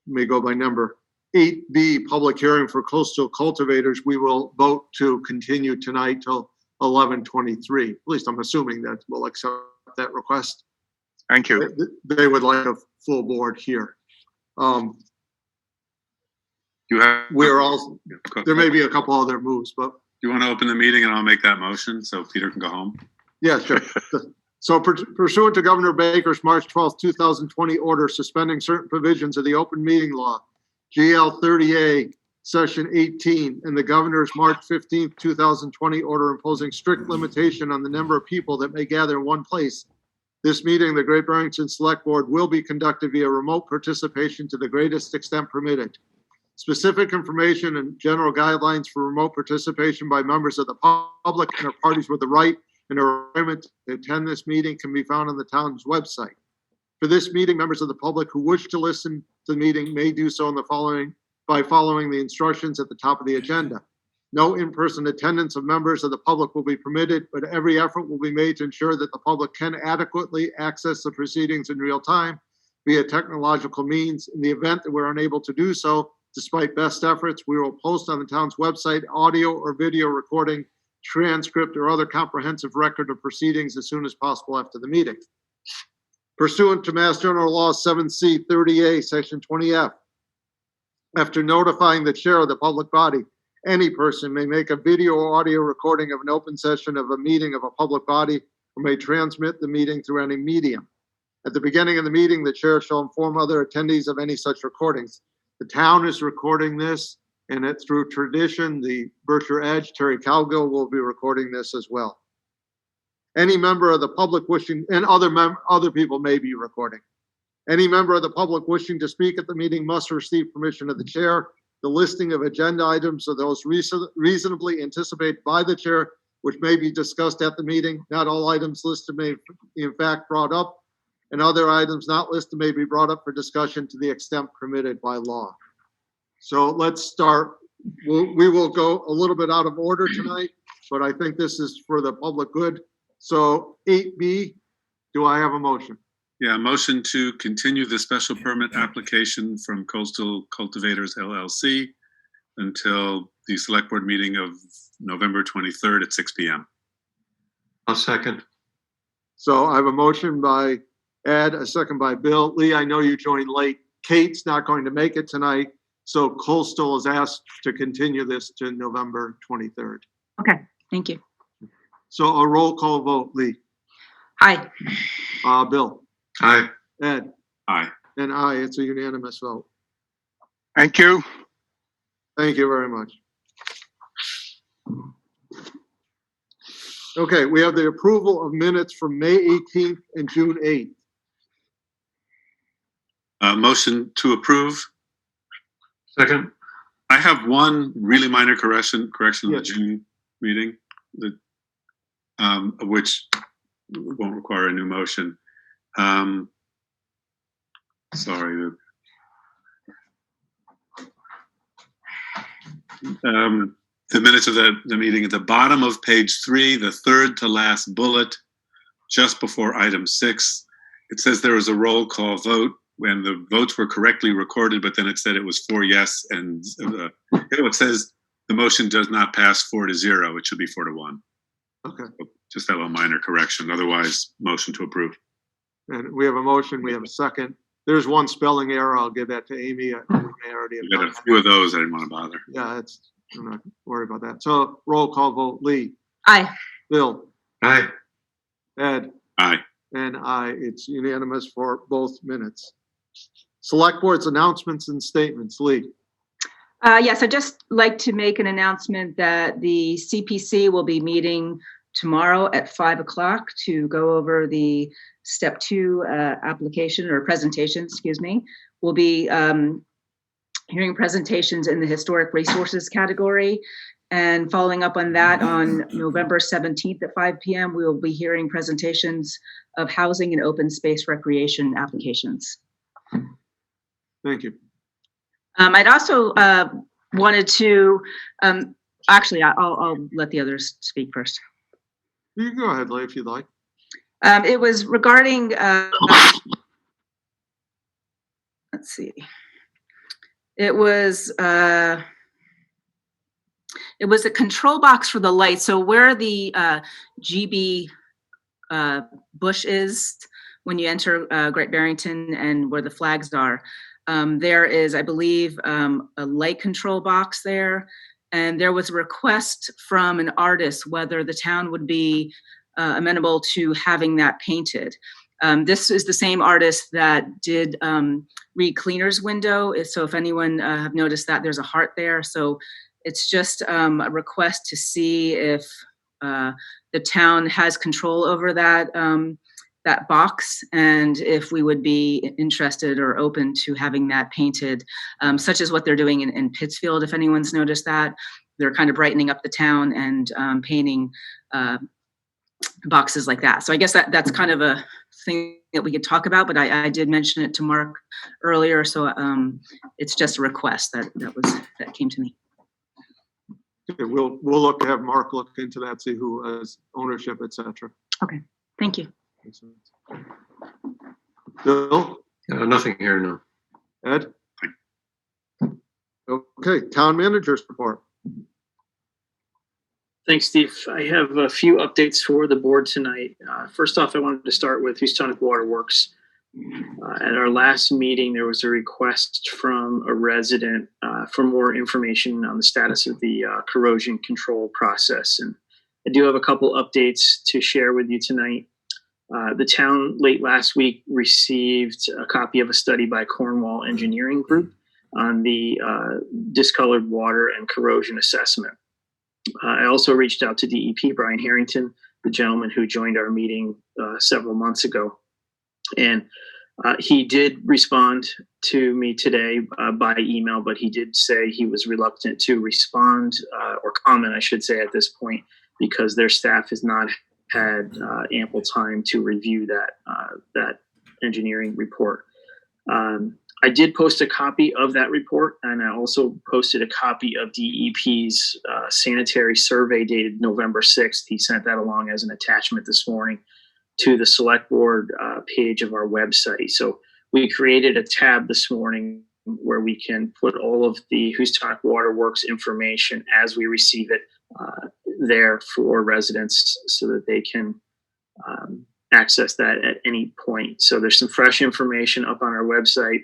may go by number. 8B, public hearing for coastal cultivators. We will vote to continue tonight till 11:23. At least I'm assuming that we'll accept that request. Thank you. They would like a full board here. You have. We're all. There may be a couple other moves, but you want to open the meeting and I'll make that motion so Peter can go home. Yeah, sure. So pursuant to Governor Baker's March 12th, 2020 order suspending certain provisions of the open meeting law, GL 30A, Section 18, and the Governor's March 15th, 2020 order imposing strict limitation on the number of people that may gather in one place. This meeting, the Great Barrington Select Board, will be conducted via remote participation to the greatest extent permitted. Specific information and general guidelines for remote participation by members of the public and or parties with the right and a requirement to attend this meeting can be found on the town's website. For this meeting, members of the public who wish to listen to the meeting may do so by following the instructions at the top of the agenda. No in-person attendance of members of the public will be permitted, but every effort will be made to ensure that the public can adequately access the proceedings in real time via technological means. In the event that we're unable to do so, despite best efforts, we will post on the town's website audio or video recording, transcript, or other comprehensive record of proceedings as soon as possible after the meeting. Pursuant to Mass General Law 7C 30A, Section 20F, after notifying the chair of the public body, any person may make a video or audio recording of an open session of a meeting of a public body or may transmit the meeting through any medium. At the beginning of the meeting, the chair shall inform other attendees of any such recordings. The town is recording this, and it's through tradition, the Berkshire Edge, Terry Calgill, will be recording this as well. Any member of the public wishing, and other people may be recording. Any member of the public wishing to speak at the meeting must receive permission of the chair. The listing of agenda items are those reasonably anticipated by the chair, which may be discussed at the meeting. Not all items listed may be in fact brought up, and other items not listed may be brought up for discussion to the extent permitted by law. So let's start. We will go a little bit out of order tonight, but I think this is for the public good. So 8B, do I have a motion? Yeah, motion to continue the special permit application from Coastal Cultivators LLC until the select board meeting of November 23rd at 6 p.m. I'll second. So I have a motion by Ed, a second by Bill. Lee, I know you joined late. Kate's not going to make it tonight. So Coastal is asked to continue this to November 23rd. Okay, thank you. So a roll call vote, Lee. Aye. Bill. Aye. Ed. Aye. And aye, it's a unanimous vote. Thank you. Thank you very much. Okay, we have the approval of minutes from May 18th and June 8th. Motion to approve. Second. I have one really minor correction in the Yes. June meeting, which won't require a new motion. Sorry. The minutes of the meeting at the bottom of page 3, the third to last bullet, just before item 6, it says there was a roll call vote when the votes were correctly recorded, but then it said it was 4 yes, and it says the motion does not pass 4-0. It should be 4-1. Okay. Just that little minor correction. Otherwise, motion to approve. And we have a motion, we have a second. There's one spelling error. I'll give that to Amy. I already have We got done a that. few of those. I didn't want to bother. Yeah, I'm not worried about that. So roll call vote, Lee, Aye. Bill, Aye. Ed, Aye. and I. It's unanimous for both minutes. Select board's announcements and statements, Lee. Yes, I'd just like to make an announcement that the CPC will be meeting tomorrow at 5 o'clock to go over the step 2 application or presentation, excuse me. We'll be hearing presentations in the historic resources category, and following up on that on November 17th at 5 p.m. we will be hearing presentations of housing and open space recreation applications. Thank you. I'd also wanted to, actually, I'll let the others speak first. You can go ahead, Lee, if you'd like. It was regarding let's see. It was a control box for the light. So where the GB bush is when you enter Great Barrington and where the flags are, there is, I believe, a light control box there. And there was a request from an artist whether the town would be amenable to having that painted. This is the same artist that did Reed Cleaner's window. So if anyone have noticed that, there's a heart there. So it's just a request to see if the town has control over that that box, and if we would be interested or open to having that painted, such as what they're doing in Pittsfield. If anyone's noticed that, they're kind of brightening up the town and painting boxes like that. So I guess that's kind of a thing that we could talk about, but I did mention it to Mark earlier. So it's just a request that came to me. Okay, we'll look to have Mark look into that, see who has ownership, et cetera. Okay, thank you. Bill, Nothing here, no. Ed? Okay, town manager's report. Thanks, Steve. I have a few updates for the board tonight. First off, I wanted to start with Houstonic Water Works. At our last meeting, there was a request from a resident for more information on the status of the corrosion control process. And I do have a couple updates to share with you tonight. The town late last week received a copy of a study by Cornwall Engineering Group on the discolored water and corrosion assessment. I also reached out to DEP, Brian Harrington, the gentleman who joined our meeting several months ago. And he did respond to me today by email, but he did say he was reluctant to respond or comment, I should say, at this point, because their staff has not had ample time to review that engineering report. I did post a copy of that report, and I also posted a copy of DEP's sanitary survey dated November 6th. He sent that along as an attachment this morning to the select board page of our website. So we created a tab this morning where we can put all of the Houstonic Water Works information as we receive it there for residents so that they can access that at any point. So there's some fresh information up on our website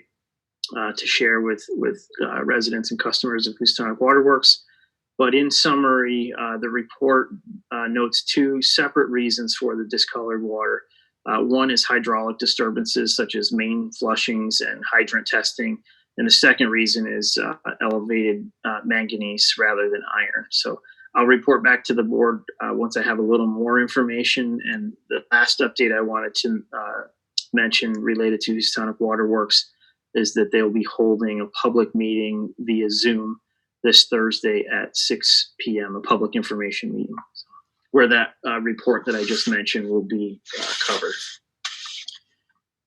to share with residents and customers of Houstonic Water Works. But in summary, the report notes two separate reasons for the discolored water. One is hydraulic disturbances such as main flushings and hydrant testing. And the second reason is elevated manganese rather than iron. So I'll report back to the board once I have a little more information. And the last update I wanted to mention related to Houstonic Water Works is that they'll be holding a public meeting via Zoom this Thursday at 6 p.m., a public information meeting, where that report that I just mentioned will be covered.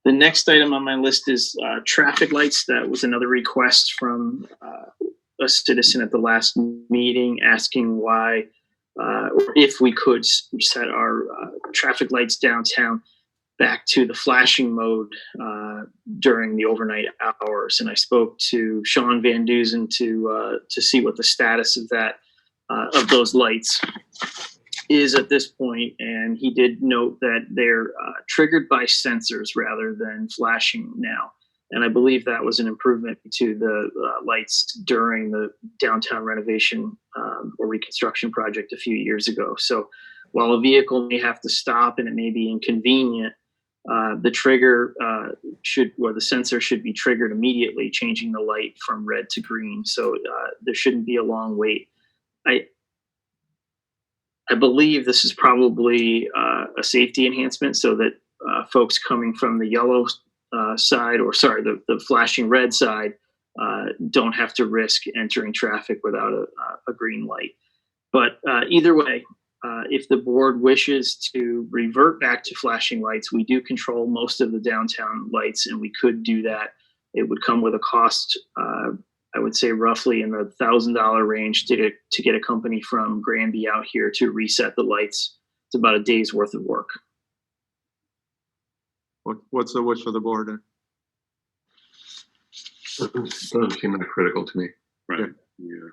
The next item on my list is traffic lights. That was another request from a citizen at the last meeting asking why, or if we could set our traffic lights downtown back to the flashing mode during the overnight hours. And I spoke to Sean Van Duzen to see what the status of that of those lights is at this point. And he did note that they're triggered by sensors rather than flashing now. And I believe that was an improvement to the lights during the downtown renovation or reconstruction project a few years ago. So while a vehicle may have to stop and it may be inconvenient, the trigger the sensor should be triggered immediately, changing the light from red to green. So there shouldn't be a long wait. I believe this is probably a safety enhancement so that folks coming from the yellow side, or sorry, the flashing red side, don't have to risk entering traffic without a green light. But either way, if the board wishes to revert back to flashing lights, we do control most of the downtown lights, and we could do that. It would come with a cost, I would say roughly in the $1,000 range to get a company from Granby out here to reset the lights. It's about a day's worth of work. What's the wish of the board? Doesn't seem that critical to me. Right. Yeah.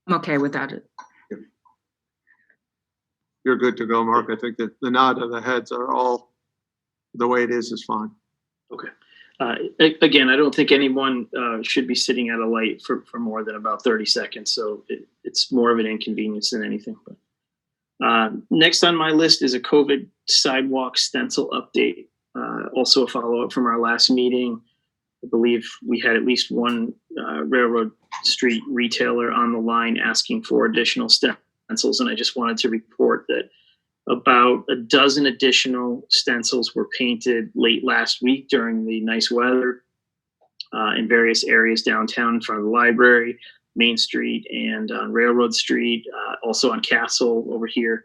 I'm okay without it. You're good to go, Mark. I think that the nod of the heads are all, the way it is fine. Again, I don't think anyone should be sitting at a light for more than about 30 seconds. So it's more of an inconvenience than anything. But next on my list is a COVID sidewalk stencil update. Also a follow-up from our last meeting. I believe we had at least one Railroad Street retailer on the line asking for additional stencils. And I just wanted to report that about a dozen additional stencils were painted late last week during the nice weather in various areas downtown in front of the library, Main Street, and on Railroad Street, also on Castle over here,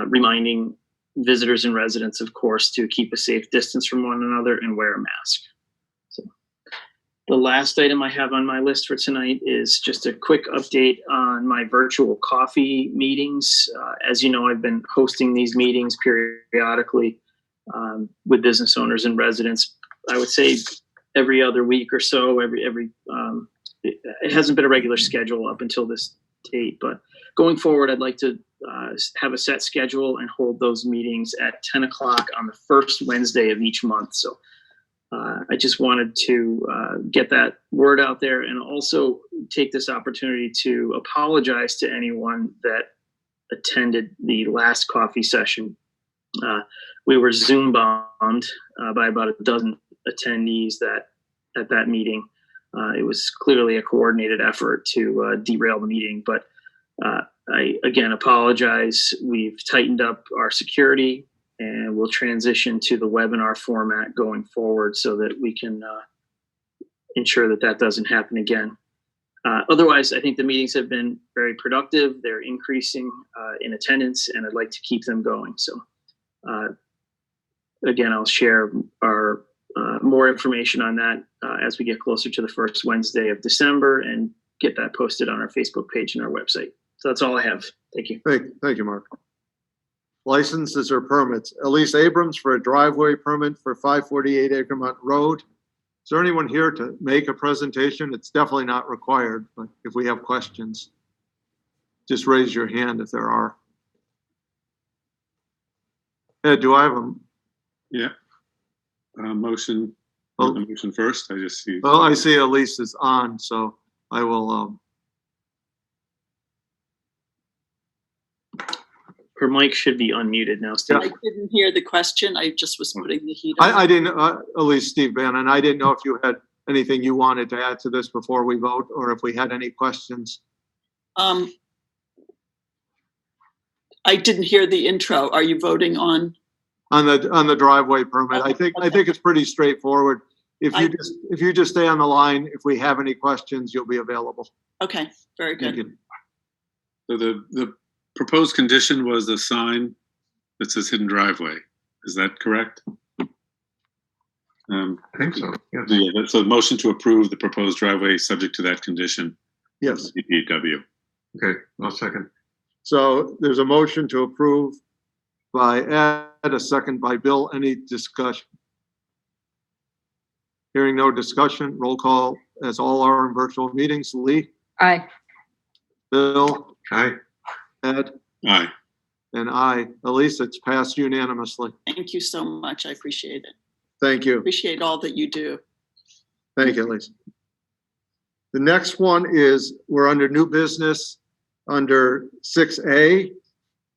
reminding visitors and residents, of course, to keep a safe distance from one another and wear a mask. So the last item I have on my list for tonight is just a quick update on my virtual coffee meetings. As you know, I've been hosting these meetings periodically with business owners and residents. I would say every other week or so. It hasn't been a regular schedule up until this date, but going forward, I'd like to have a set schedule and hold those meetings at 10 o'clock on the first Wednesday of each month. So I just wanted to get that word out there and also take this opportunity to apologize to anyone that attended the last coffee session. We were Zoom bombed by about a dozen attendees at that meeting. It was clearly a coordinated effort to derail the meeting, but I again apologize. We've tightened up our security and we'll transition to the webinar format going forward so that we can ensure that that doesn't happen again. Otherwise, I think the meetings have been very productive. They're increasing in attendance, and I'd like to keep them going. So again, I'll share our more information on that as we get closer to the first Wednesday of December and get that posted on our Facebook page and our website. So that's all I have. Thank you. Thank you, Mark. Licenses or permits. Elise Abrams for a driveway permit for 548 Acremont Road. Is there anyone here to make a presentation? It's definitely not required, but if we have questions, just raise your hand if there are. Ed, do I have a? Yeah. Motion. Oh. Motion first. I just see. Well, I see Elise is on, so I will. Her mic should be unmuted now, Steve. I didn't hear the question. I just was putting the heat on. I didn't, Elise, Steve Bannon, I didn't know if you had anything you wanted to add to this before we vote, or if we had any questions. I didn't hear the intro. Are you voting on? On the driveway permit. I think it's pretty straightforward. If you just stay on the line, if we have any questions, you'll be available. Okay, very Thank good. you. So the proposed condition was the sign that says hidden driveway. Is that correct? I think so. Yes. Yeah, so motion to approve the proposed driveway subject to that condition. Yes. DPW. Okay, I'll second. So there's a motion to approve by Ed, a second by Bill. Any discussion? Hearing no discussion, roll call as all are in virtual meetings. Lee, Aye. Bill, Aye. Ed, Aye. and I. Elise, it's passed unanimously. Thank you so much. I appreciate it. Thank you. Appreciate all that you do. Thank you, Elise. The next one is, we're under new business under 6A.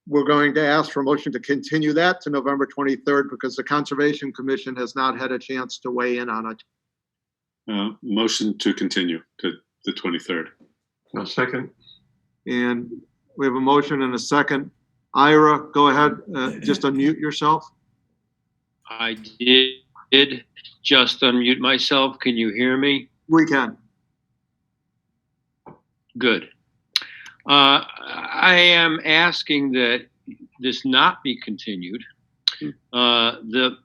We're going to ask for a motion to continue that to November 23rd because the Conservation Commission has not had a chance to weigh in on it. Motion to continue to the 23rd. I'll second. And we have a motion and a second. Ira, go ahead, just unmute yourself. I did just unmute myself. Can you hear me? We can. Good. I am asking that this not be continued. The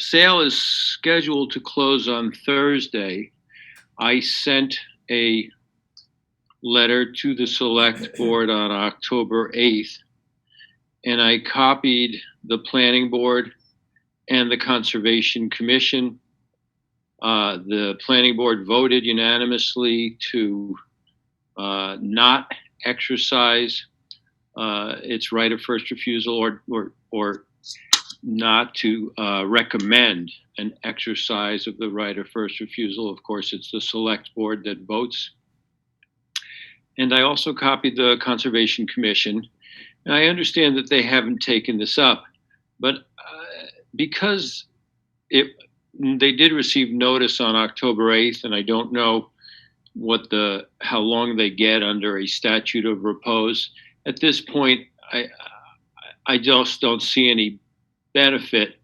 sale is scheduled to close on Thursday. I sent a letter to the select board on October 8th, and I copied the planning board and the Conservation Commission. The planning board voted unanimously to not exercise its right of first refusal, or not to recommend an exercise of the right of first refusal. Of course, it's the select board that votes. And I also copied the Conservation Commission. And I understand that they haven't taken this up, but because they did receive notice on October 8th, and I don't know how long they get under a statute of repose. At this point, I just don't see any benefit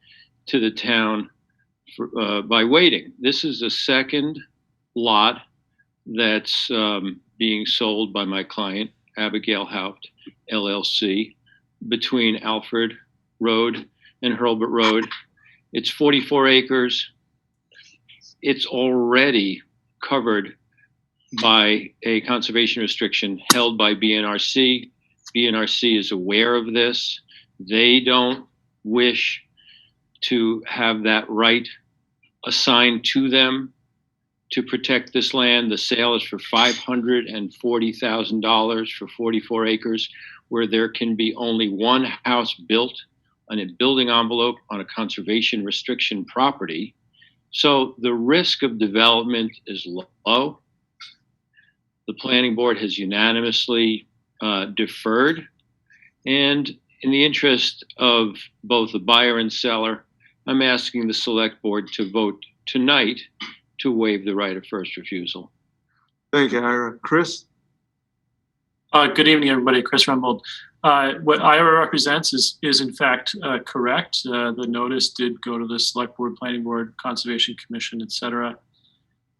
to the town by waiting. This is the second lot that's being sold by my client, Abigail Haupt, LLC, between Alfred Road and Hurlburt Road. It's 44 acres. It's already covered by a conservation restriction held by BNRC. BNRC is aware of this. They don't wish to have that right assigned to them to protect this land. The sale is for $540,000 for 44 acres, where there can be only one house built on a building envelope on a conservation restriction property. So the risk of development is low. The planning board has unanimously deferred. And in the interest of both the buyer and seller, I'm asking the select board to vote tonight to waive the right of first refusal. Thank you, Ira. Chris? Good evening, everybody. Chris Rumbold. What Ira represents is in fact correct. The notice did go to the Select Board, Planning Board, Conservation Commission, et cetera.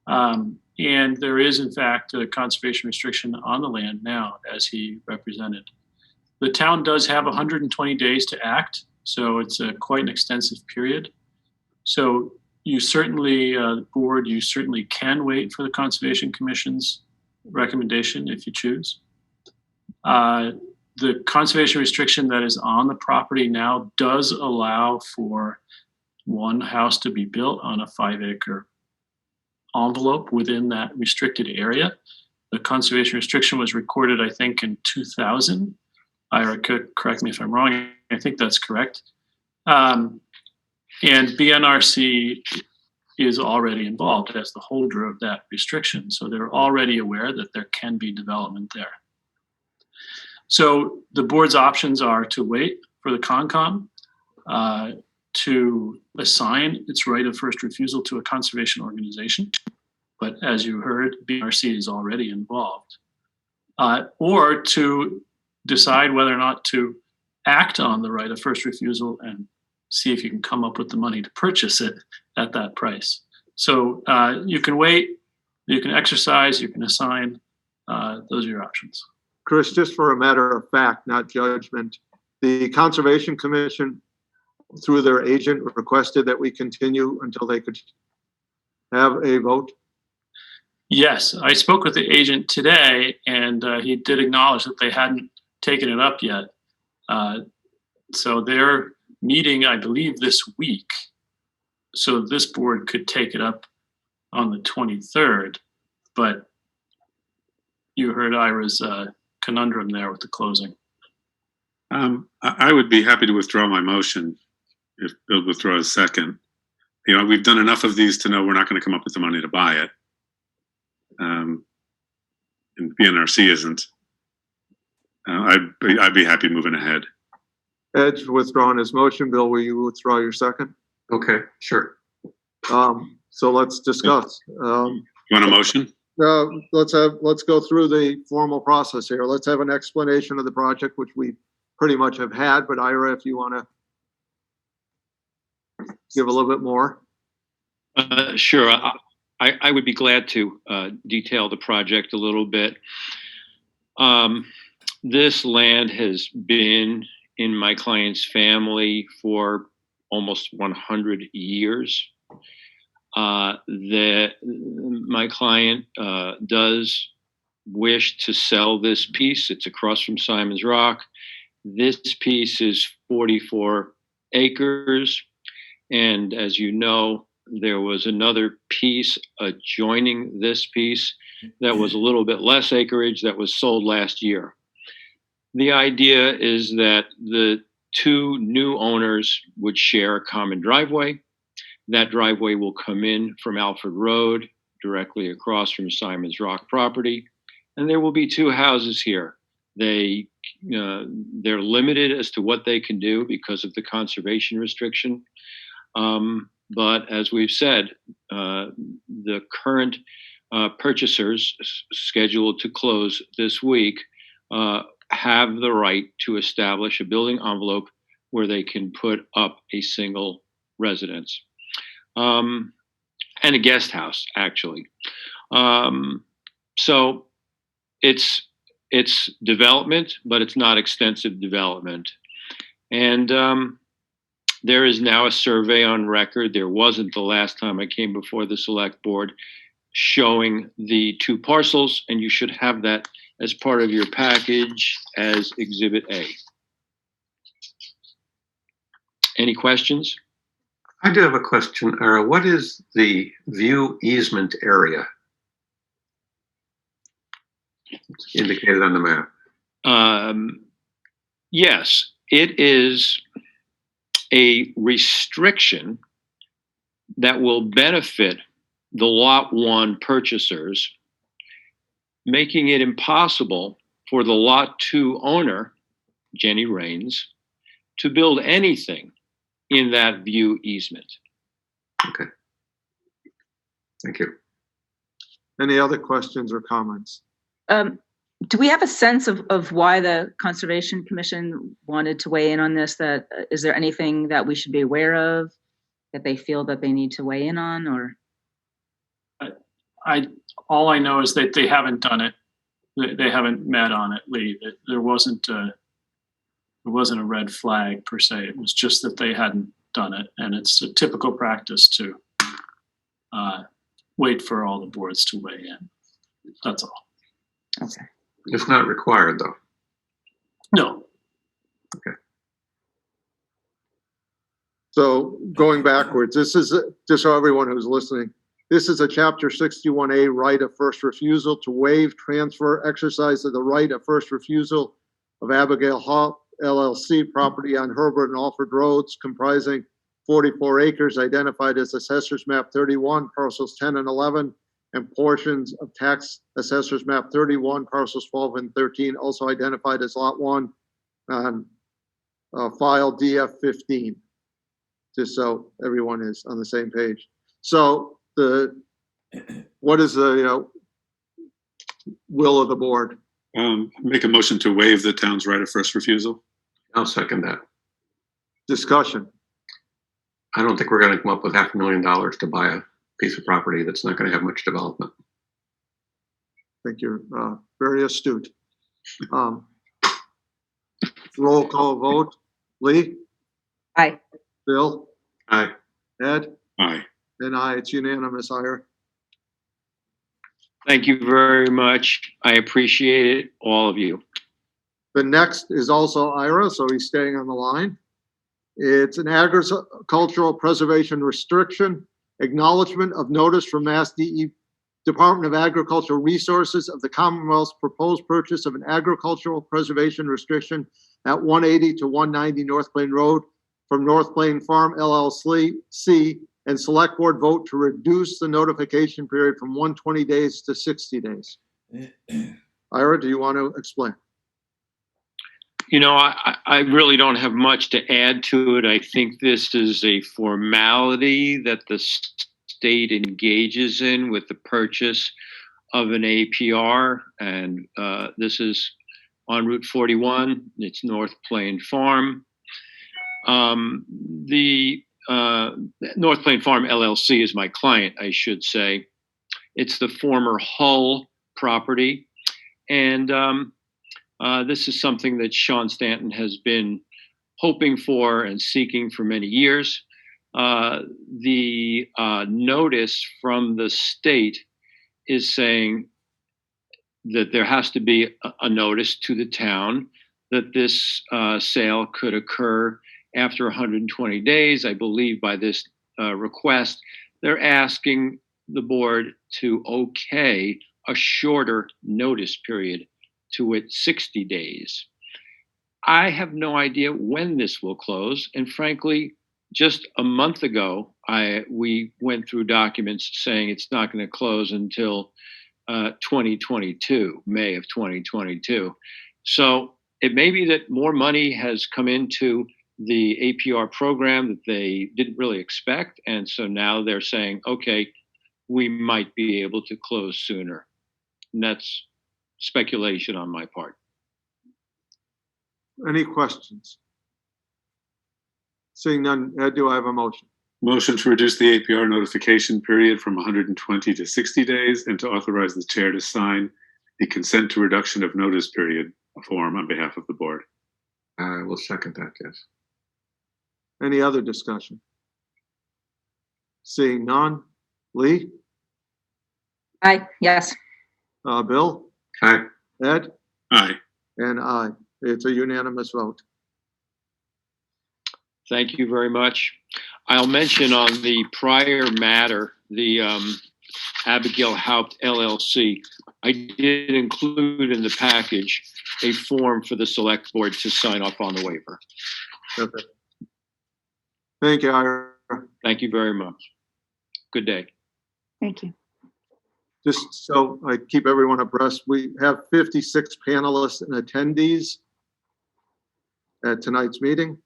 And there is in fact a conservation restriction on the land now, as he represented. The town does have 120 days to act, so it's quite an extensive period. So you certainly, the board, you certainly can wait for the Conservation Commission's recommendation if you choose. The conservation restriction that is on the property now does allow for one house to be built on a 5-acre envelope within that restricted area. The conservation restriction was recorded, I think, in 2000. Ira, correct me if I'm wrong. I think that's correct. And BNRC is already involved as the holder of that restriction. So they're already aware that there can be development there. So the board's options are to wait for the Concom to assign its right of first refusal to a conservation organization. But as you heard, BNRC is already involved. Or to decide whether or not to act on the right of first refusal and see if you can come up with the money to purchase it at that price. So you can wait, you can exercise, you can assign. Those are your options. Chris, just for a matter of fact, not judgment, the Conservation Commission, through their agent, requested that we continue until they could have a vote? Yes, I spoke with the agent today, and he did acknowledge that they hadn't taken it up yet. So they're meeting, I believe, this week. So this board could take it up on the 23rd, but you heard Ira's conundrum there with the closing. I would be happy to withdraw my motion if Bill withdraws second. You know, we've done enough of these to know we're not going to come up with the money to buy it. And BNRC isn't. I'd be happy moving ahead. Ed's withdrawing his motion. Bill, will you withdraw your second? Okay, sure. So let's discuss. You want a motion? Let's go through the formal process here. Let's have an explanation of the project, which we pretty much have had, but Ira, if you want to give a little bit more. Sure. I would be glad to detail the project a little bit. This land has been in my client's family for almost 100 years. My client does wish to sell this piece. It's across from Simon's Rock. This piece is 44 acres. And as you know, there was another piece adjoining this piece that was a little bit less acreage that was sold last year. The idea is that the two new owners would share a common driveway. That driveway will come in from Alfred Road, directly across from Simon's Rock property, and there will be two houses here. They're limited as to what they can do because of the conservation restriction. But as we've said, the current purchasers scheduled to close this week have the right to establish a building envelope where they can put up a single residence and a guest house, actually. So it's development, but it's not extensive development. And there is now a survey on record. There wasn't the last time I came before the select board, showing the two parcels, and you should have that as part of your package as Exhibit A. Any questions? I do have a question, Ira. What is the view easement area? It's indicated on the map. Yes, it is a restriction that will benefit the Lot 1 purchasers, making it impossible for the Lot 2 owner, Jenny Rains, to build anything in that view easement. Okay. Thank you. Any other questions or comments? Do we have a sense of why the Conservation Commission wanted to weigh in on this? That is there anything that we should be aware of that they feel that they need to weigh in on, or? All I know is that they haven't done it. They haven't met on it, Lee. There wasn't a red flag per se. It was just that they hadn't done it, and it's a typical practice to wait for all the boards to weigh in. That's all. Okay. It's not required, though. No. So going backwards, this is, just so everyone who's listening, this is a Chapter 61A right of first refusal to waive, transfer, exercise of the right of first refusal of Abigail Hall LLC property on Herbert and Alfred Roads comprising 44 acres identified as Assessor's Map 31, parcels 10 and 11, and portions of Tax Assessor's Map 31, parcels 12 and 13, also identified as Lot 1 on file DF 15, just so everyone is on the same page. So what is the will of the board? Make a motion to waive the town's right of first refusal. I'll second that. Discussion. I don't think we're going to come up with $500,000 to buy a piece of property that's not going to have much development. I think you're very astute. Roll call vote. Lee? Aye. Bill? Aye. Ed? Aye. And aye. It's unanimous, Ira. Thank you very much. I appreciate it, all of you. The next is also Ira, so he's staying on the line. It's an agricultural preservation restriction, acknowledgement of notice from Mass Department of Agricultural Resources of the Commonwealth's proposed purchase of an agricultural preservation restriction at 180 to 190 North Plain Road from North Plain Farm LLC, and select board vote to reduce the notification period from 120 days to 60 days. Ira, do you want to explain? You know, I really don't have much to add to it. I think this is a formality that the state engages in with the purchase of an APR, and this is on Route 41. It's North Plain Farm. The North Plain Farm LLC is my client, I should say. It's the former Hull property, and this is something that Sean Stanton has been hoping for and seeking for many years. The notice from the state is saying that there has to be a notice to the town that this sale could occur after 120 days. I believe by this request they're asking the board to okay a shorter notice period to wit 60 days. I have no idea when this will close, and frankly, just a month ago, we went through documents saying it's not going to close until 2022, May of 2022. So it may be that more money has come into the APR program that they didn't really expect, and so now they're saying, okay, we might be able to close sooner. And that's speculation on my part. Any questions? Seeing none, Ed, do I have a motion? Motion to reduce the APR notification period from 120 to 60 days and to authorize the chair to sign the consent to reduction of notice period form on behalf of the board. I will second that, yes. Any other discussion? Seeing none. Lee? Aye, yes. Bill? Aye. Ed? Aye. And I. It's a unanimous vote. Thank you very much. I'll mention on the prior matter, the Abigail Haupt LLC, I did include in the package a form for the select board to sign off on the waiver. Okay. Thank you, Ira. Thank you very much. Good day. Thank you. Just so I keep everyone abreast, we have 56 panelists and attendees at tonight's meeting.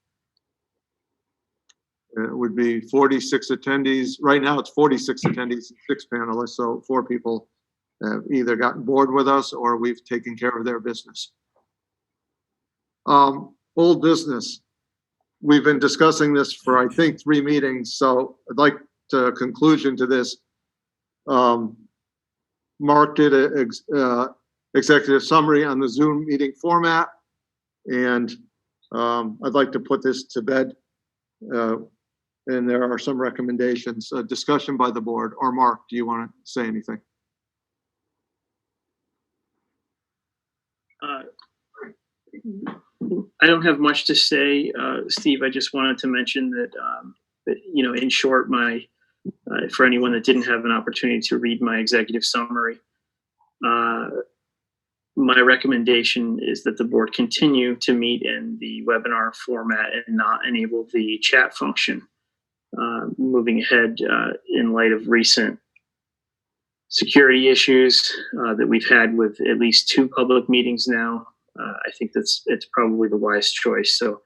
It would be 46 attendees. Right now it's 46 attendees and 6 panelists, so 4 people have either gotten bored with us or we've taken care of their business. Old business. We've been discussing this for, I think, 3 meetings, so I'd like to conclusion to this. Mark did an executive summary on the Zoom meeting format, and I'd like to put this to bed. And there are some recommendations, discussion by the board. Or Mark, do you want to say anything? I don't have much to say, Steve. I just wanted to mention that, in short, for anyone that didn't have an opportunity to read my executive summary, my recommendation is that the board continue to meet in the webinar format and not enable the chat function. Moving ahead, in light of recent security issues that we've had with at least 2 public meetings now, I think it's probably the wise choice. So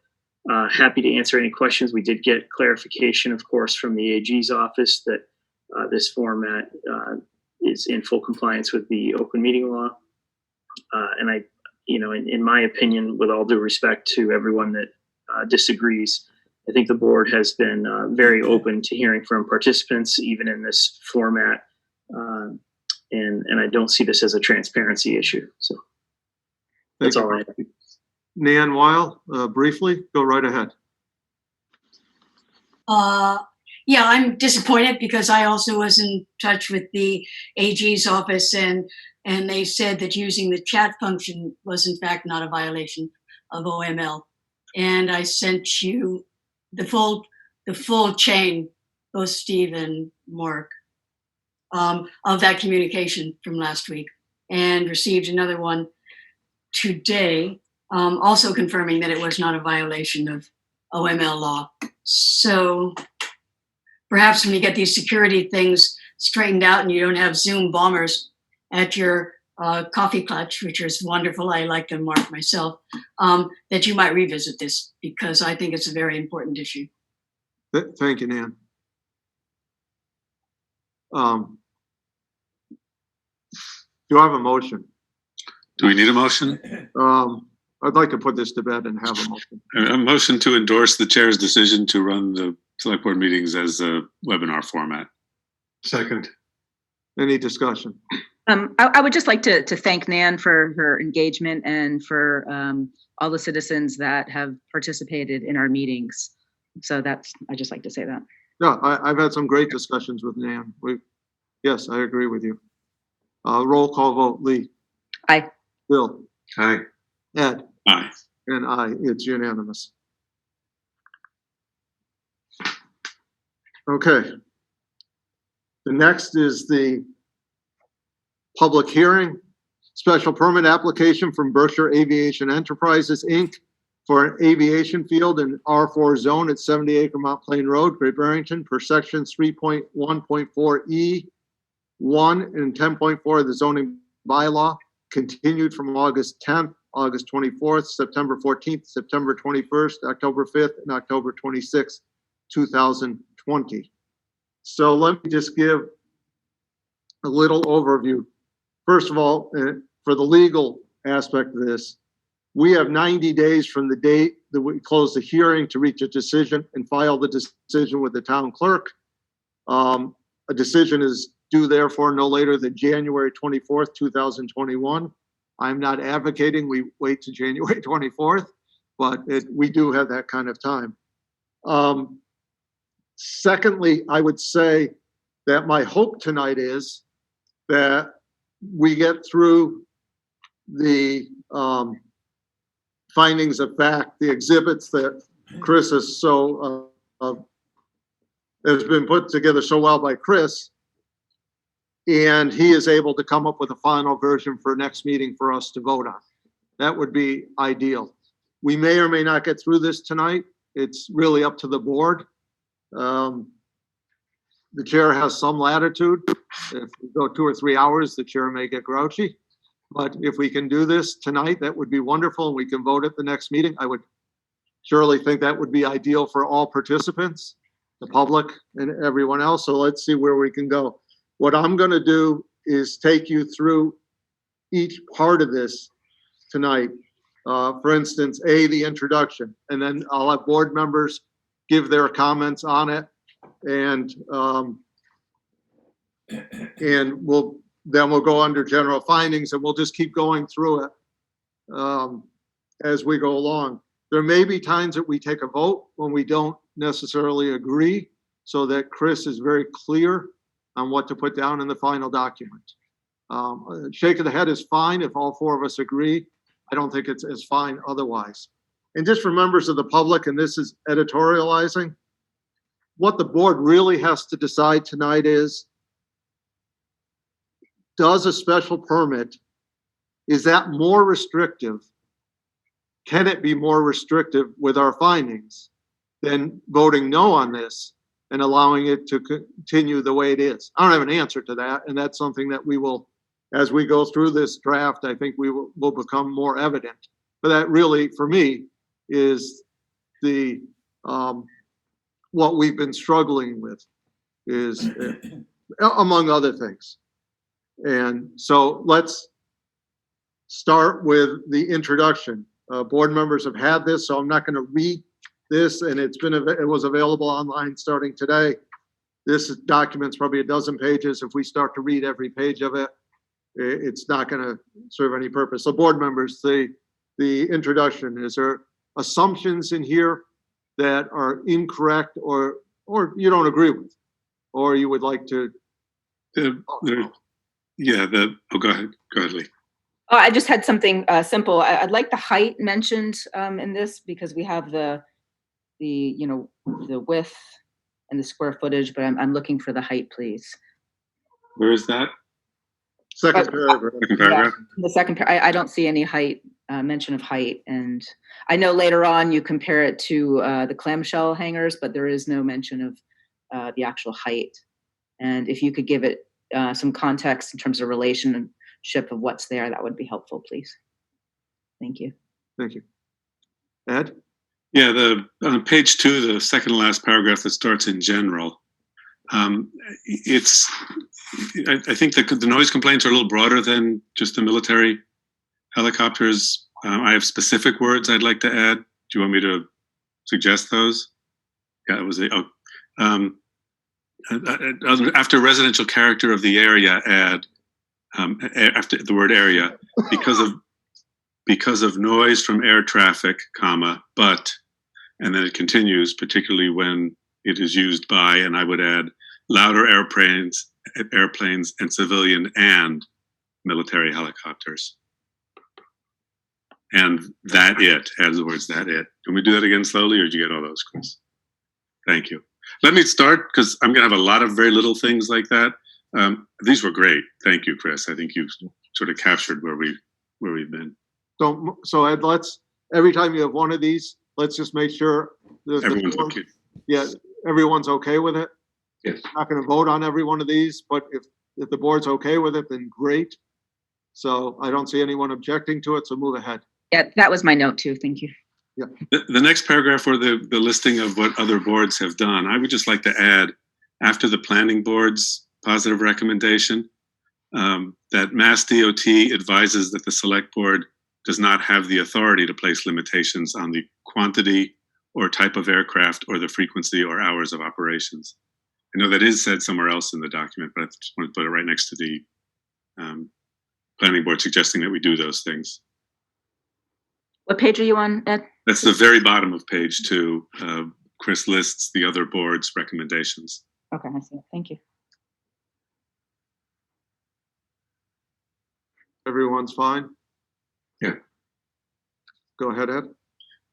happy to answer any questions. We did get clarification, of course, from the AG's office that this format is in full compliance with the open meeting law. And I, in my opinion, with all due respect to everyone that disagrees, I think the board has been very open to hearing from participants, even in this format. And I don't see this as a transparency issue. So that's all I have. Nan Weil, briefly, go right ahead. Yeah, I'm disappointed because I also was in touch with the AG's office and they said that using the chat function was in fact not a violation of OML. And I sent you the full chain, both Steve and Mark, of that communication from last week, and received another one today, also confirming that it was not a violation of OML law. So perhaps when you get these security things straightened out and you don't have Zoom bombers at your coffee clutch, which is wonderful, I like them, Mark, myself, that you might revisit this, because I think it's a very important issue. Thank you, Nan. Do I have a motion? Do we need a motion? I'd like to put this to bed and have a motion. A motion to endorse the chair's decision to run the select board meetings as a webinar format. Second. Any discussion? I would just like to thank Nan for her engagement and for all the citizens that have participated in our meetings. So I just like to say that. Yeah, I've had some great discussions with Nan. Yes, I agree with you. Roll call vote. Lee. Aye. Bill. Aye. Ed. Aye. And I. It's unanimous. Okay. The next is the public hearing, special permit application from Berkshire Aviation Enterprises, Inc. for an aviation field in R4 zone at 70 Acre Mount Plain Road, Great Barrington, per section 3.1.4E1 and 10.4 of the zoning bylaw, continued from August 10th, August 24th, September 14th, September 21st, October 5th, and October 26th, 2020. So let me just give a little overview. First of all, for the legal aspect of this, we have 90 days from the date that we close the hearing to reach a decision and file the decision with the town clerk. A decision is due therefore no later than January 24th, 2021. I'm not advocating we wait to January 24th, but we do have that kind of time. Secondly, I would say that my hope tonight is that we get through the findings of fact, the exhibits that Chris has has been put together so well by Chris, and he is able to come up with a final version for next meeting for us to vote on. That would be ideal. We may or may not get through this tonight. It's really up to the board. The chair has some latitude. If we go 2 or 3 hours, the chair may get grouchy. But if we can do this tonight, that would be wonderful, and we can vote at the next meeting. I would surely think that would be ideal for all participants, the public and everyone else. So let's see where we can go. What I'm going to do is take you through each part of this tonight. For instance, the introduction, and then I'll have board members give their comments on it, and we'll go under general findings, and we'll just keep going through it as we go along. There may be times that we take a vote when we don't necessarily agree, so that Chris is very clear on what to put down in the final document. Shake of the head is fine if all 4 of us agree. I don't think it's as fine otherwise. And just for members of the public, and this is editorializing, what the board really has to decide tonight is, does a special permit, is that more restrictive? Can it be more restrictive with our findings than voting no on this and allowing it to continue the way it is? I don't have an answer to that, and that's something that we will, as we go through this draft, I think we will become more evident. But that really, for me, is the what we've been struggling with, is among other things. And so let's start with the introduction. Board members have had this, so I'm not going to read this, and it was available online starting today. This document's probably a dozen pages. If we start to read every page of it, it's not going to serve any purpose. So board members, the introduction, is there assumptions in here that are incorrect or you don't agree with, or you would like to? Go ahead, Lee. Oh, I just had something simple. I'd like the height mentioned in this, because we have the width and the square footage, but I'm looking for the height, please. Where is that? Second paragraph. Second paragraph. Yeah, the second I don't see any height, mention of height. And I know later on you compare it to the clamshell hangers, but there is no mention of the actual height. And if you could give it some context in terms of relationship of what's there, that would be helpful, please. Thank you. Thank you. Ed? Yeah, on page 2, the second to last paragraph that starts in general, I think the noise complaints are a little broader than just the military helicopters. I have specific words I'd like to add. Do you want me to suggest those? Yeah, it was after residential character of the area, add after the word area, because of noise from air traffic, but, and then it continues, particularly when it is used by, and I would add louder airplanes and civilian and military helicopters. And add the words, that it. Can we do that again slowly, or did you get all those, Chris? Thank you. Let me start because I'm going to have a lot of very little things like that. These were great. Thank you, Chris. I think you sort of captured where we've been. So Ed, every time you have one of these, let's just make sure Everyone's okay. Yeah, everyone's okay with it. Yes. Not going to vote on every one of these, but if the board's okay with it, then great. So I don't see anyone objecting to it, so move ahead. Yeah, that was my note too. Thank you. The next paragraph or the listing of what other boards have done, I would just like to add, after the planning board's positive recommendation, that Mass DOT advises that the select board does not have the authority to place limitations on the quantity or type of aircraft or the frequency or hours of operations. I know that is said somewhere else in the document, but I just want to put it right next to the planning board suggesting that we do those things. What page are you on, Ed? That's the very bottom of page 2. Chris lists the other board's recommendations. Okay, I see it. Thank you. Everyone's fine? Yeah. Go ahead, Ed.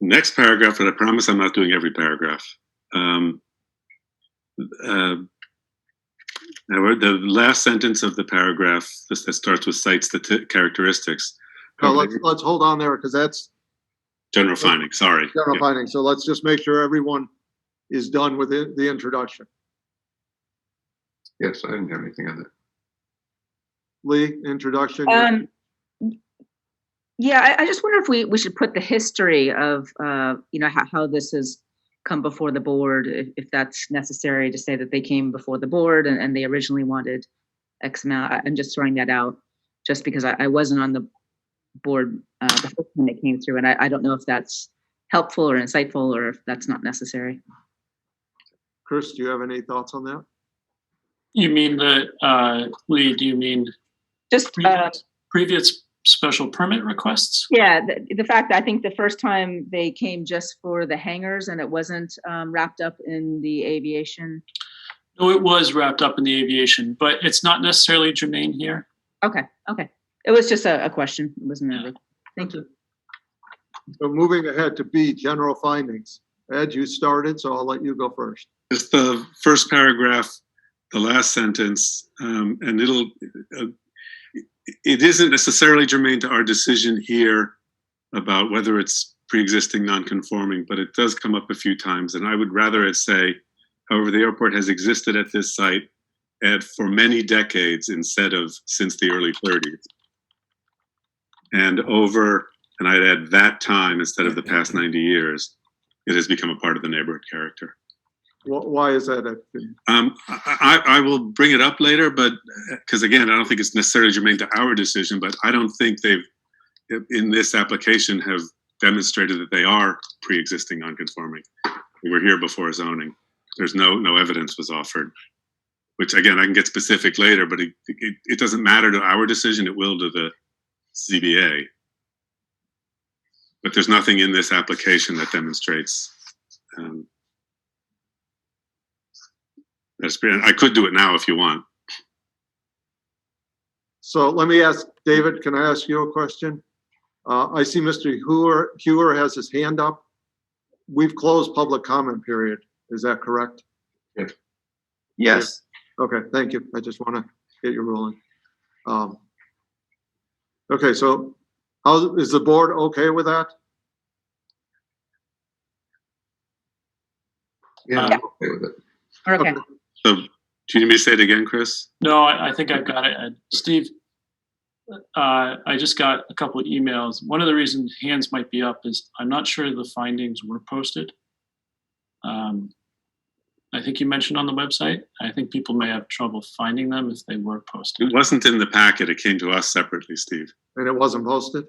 Next paragraph, but I promise I'm not doing every paragraph. The last sentence of the paragraph that starts with cites the characteristics. No, let's hold on there because that's General findings, sorry. general findings. So let's just make sure everyone is done with the introduction. Yes, I didn't have anything on that. Lee, introduction. Yeah, I just wonder if we should put the history of, how this has come before the board, if that's necessary to say that they came before the board and they originally wanted X amount. I'm just throwing that out just because I wasn't on the board the first time it came through, and I don't know if that's helpful or insightful or if that's not necessary. Chris, do you have any thoughts on that? You mean Lee, do you mean Just previous special permit requests? yeah, the fact that I think the first time they came just for the hangars and it wasn't wrapped up in the aviation. No, it was wrapped up in the aviation, but it's not necessarily germane here. Okay. It was just a question. It wasn't a thank you. So moving ahead to B, general findings. Ed, you started, so I'll let you go first. It's the first paragraph, the last sentence, and it isn't necessarily germane to our decision here about whether it's pre-existing non-conforming, but it does come up a few times, and I would rather it say, however, the airport has existed at this site for many decades instead of since the early 30s. And I'd add that time instead of the past 90 years, it has become a part of the neighborhood character. Why is that? I will bring it up later, but because again, I don't think it's necessarily germane to our decision, but I don't think they've, in this application, have demonstrated that they are pre-existing non-conforming. We were here before zoning. There's no evidence was offered, which again, I can get specific later, but it doesn't matter to our decision. It will to the ZBA. But there's nothing in this application that demonstrates I could do it now if you want. So let me ask, David, can I ask you a question? I see Mr. Hewer has his hand up. We've closed public comment period. Is that correct? Yes. Yes. Okay, thank you. I just want to get your ruling. Okay, so is the board okay with that? Yeah, I'm okay with it. Okay. So do you need me to say it again, Chris? No, I think I've got it, Ed. Steve, I just got a couple of emails. One of the reasons hands might be up is I'm not sure the findings were posted. I think you mentioned on the website. I think people may have trouble finding them if they were posted. It wasn't in the packet. It came to us separately, Steve. And it wasn't posted?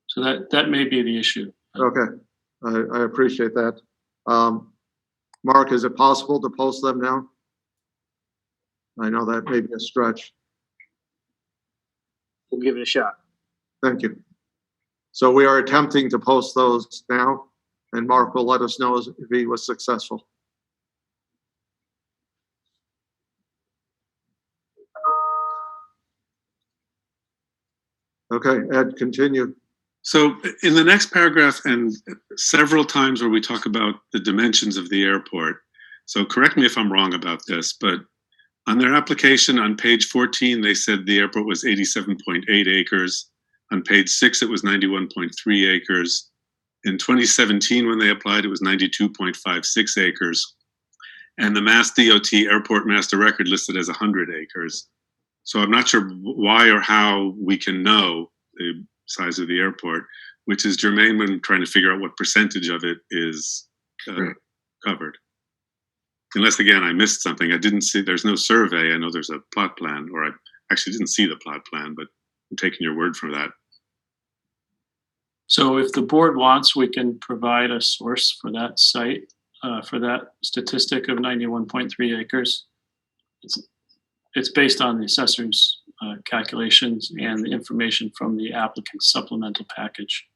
So that may be the issue. Okay, I appreciate that. Mark, is it possible to post them now? I know that may be a stretch. We'll give it a shot. Thank you. So we are attempting to post those now, and Mark will let us know if he was successful. Okay, Ed, continue. So in the next paragraph and several times where we talk about the dimensions of the airport, So correct me if I'm wrong about this, but on their application on page 14, they said the airport was 87.8 acres. On page 6, it was 91.3 acres. In 2017, when they applied, it was 92.56 acres. And the Mass DOT Airport Master Record listed as 100 acres. So I'm not sure why or how we can know the size of the airport, which is germane when trying to figure out what percentage of it is covered. Unless, again, I missed something. I didn't see, there's no survey. I know there's a plot plan, or I actually didn't see the plot plan, but I'm taking your word for that. So if the board wants, we can provide a source for that site, for that statistic of 91.3 acres. It's based on the assessor's calculations and the information from the applicant's supplemental package.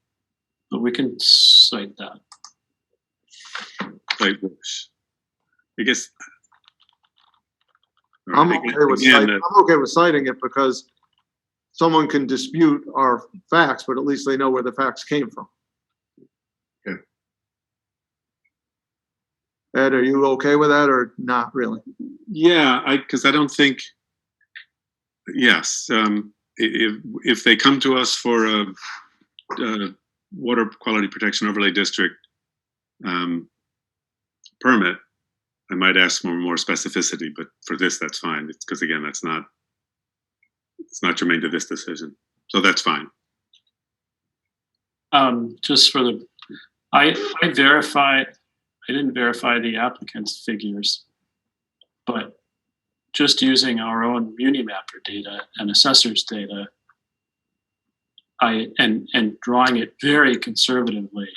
But we can cite that. Like, I guess. I'm okay with citing it because someone can dispute our facts, but at least they know where the facts came from. Okay. Ed, are you okay with that or not really? Yeah, because I don't think, yes, if they come to us for a water quality protection overlay district permit, I might ask for more specificity, but for this, that's fine. It's because, again, it's not germane to this decision. So that's fine. Just for the, I didn't verify the applicant's figures, but just using our own Munimapper data and assessor's data, and drawing it very conservatively,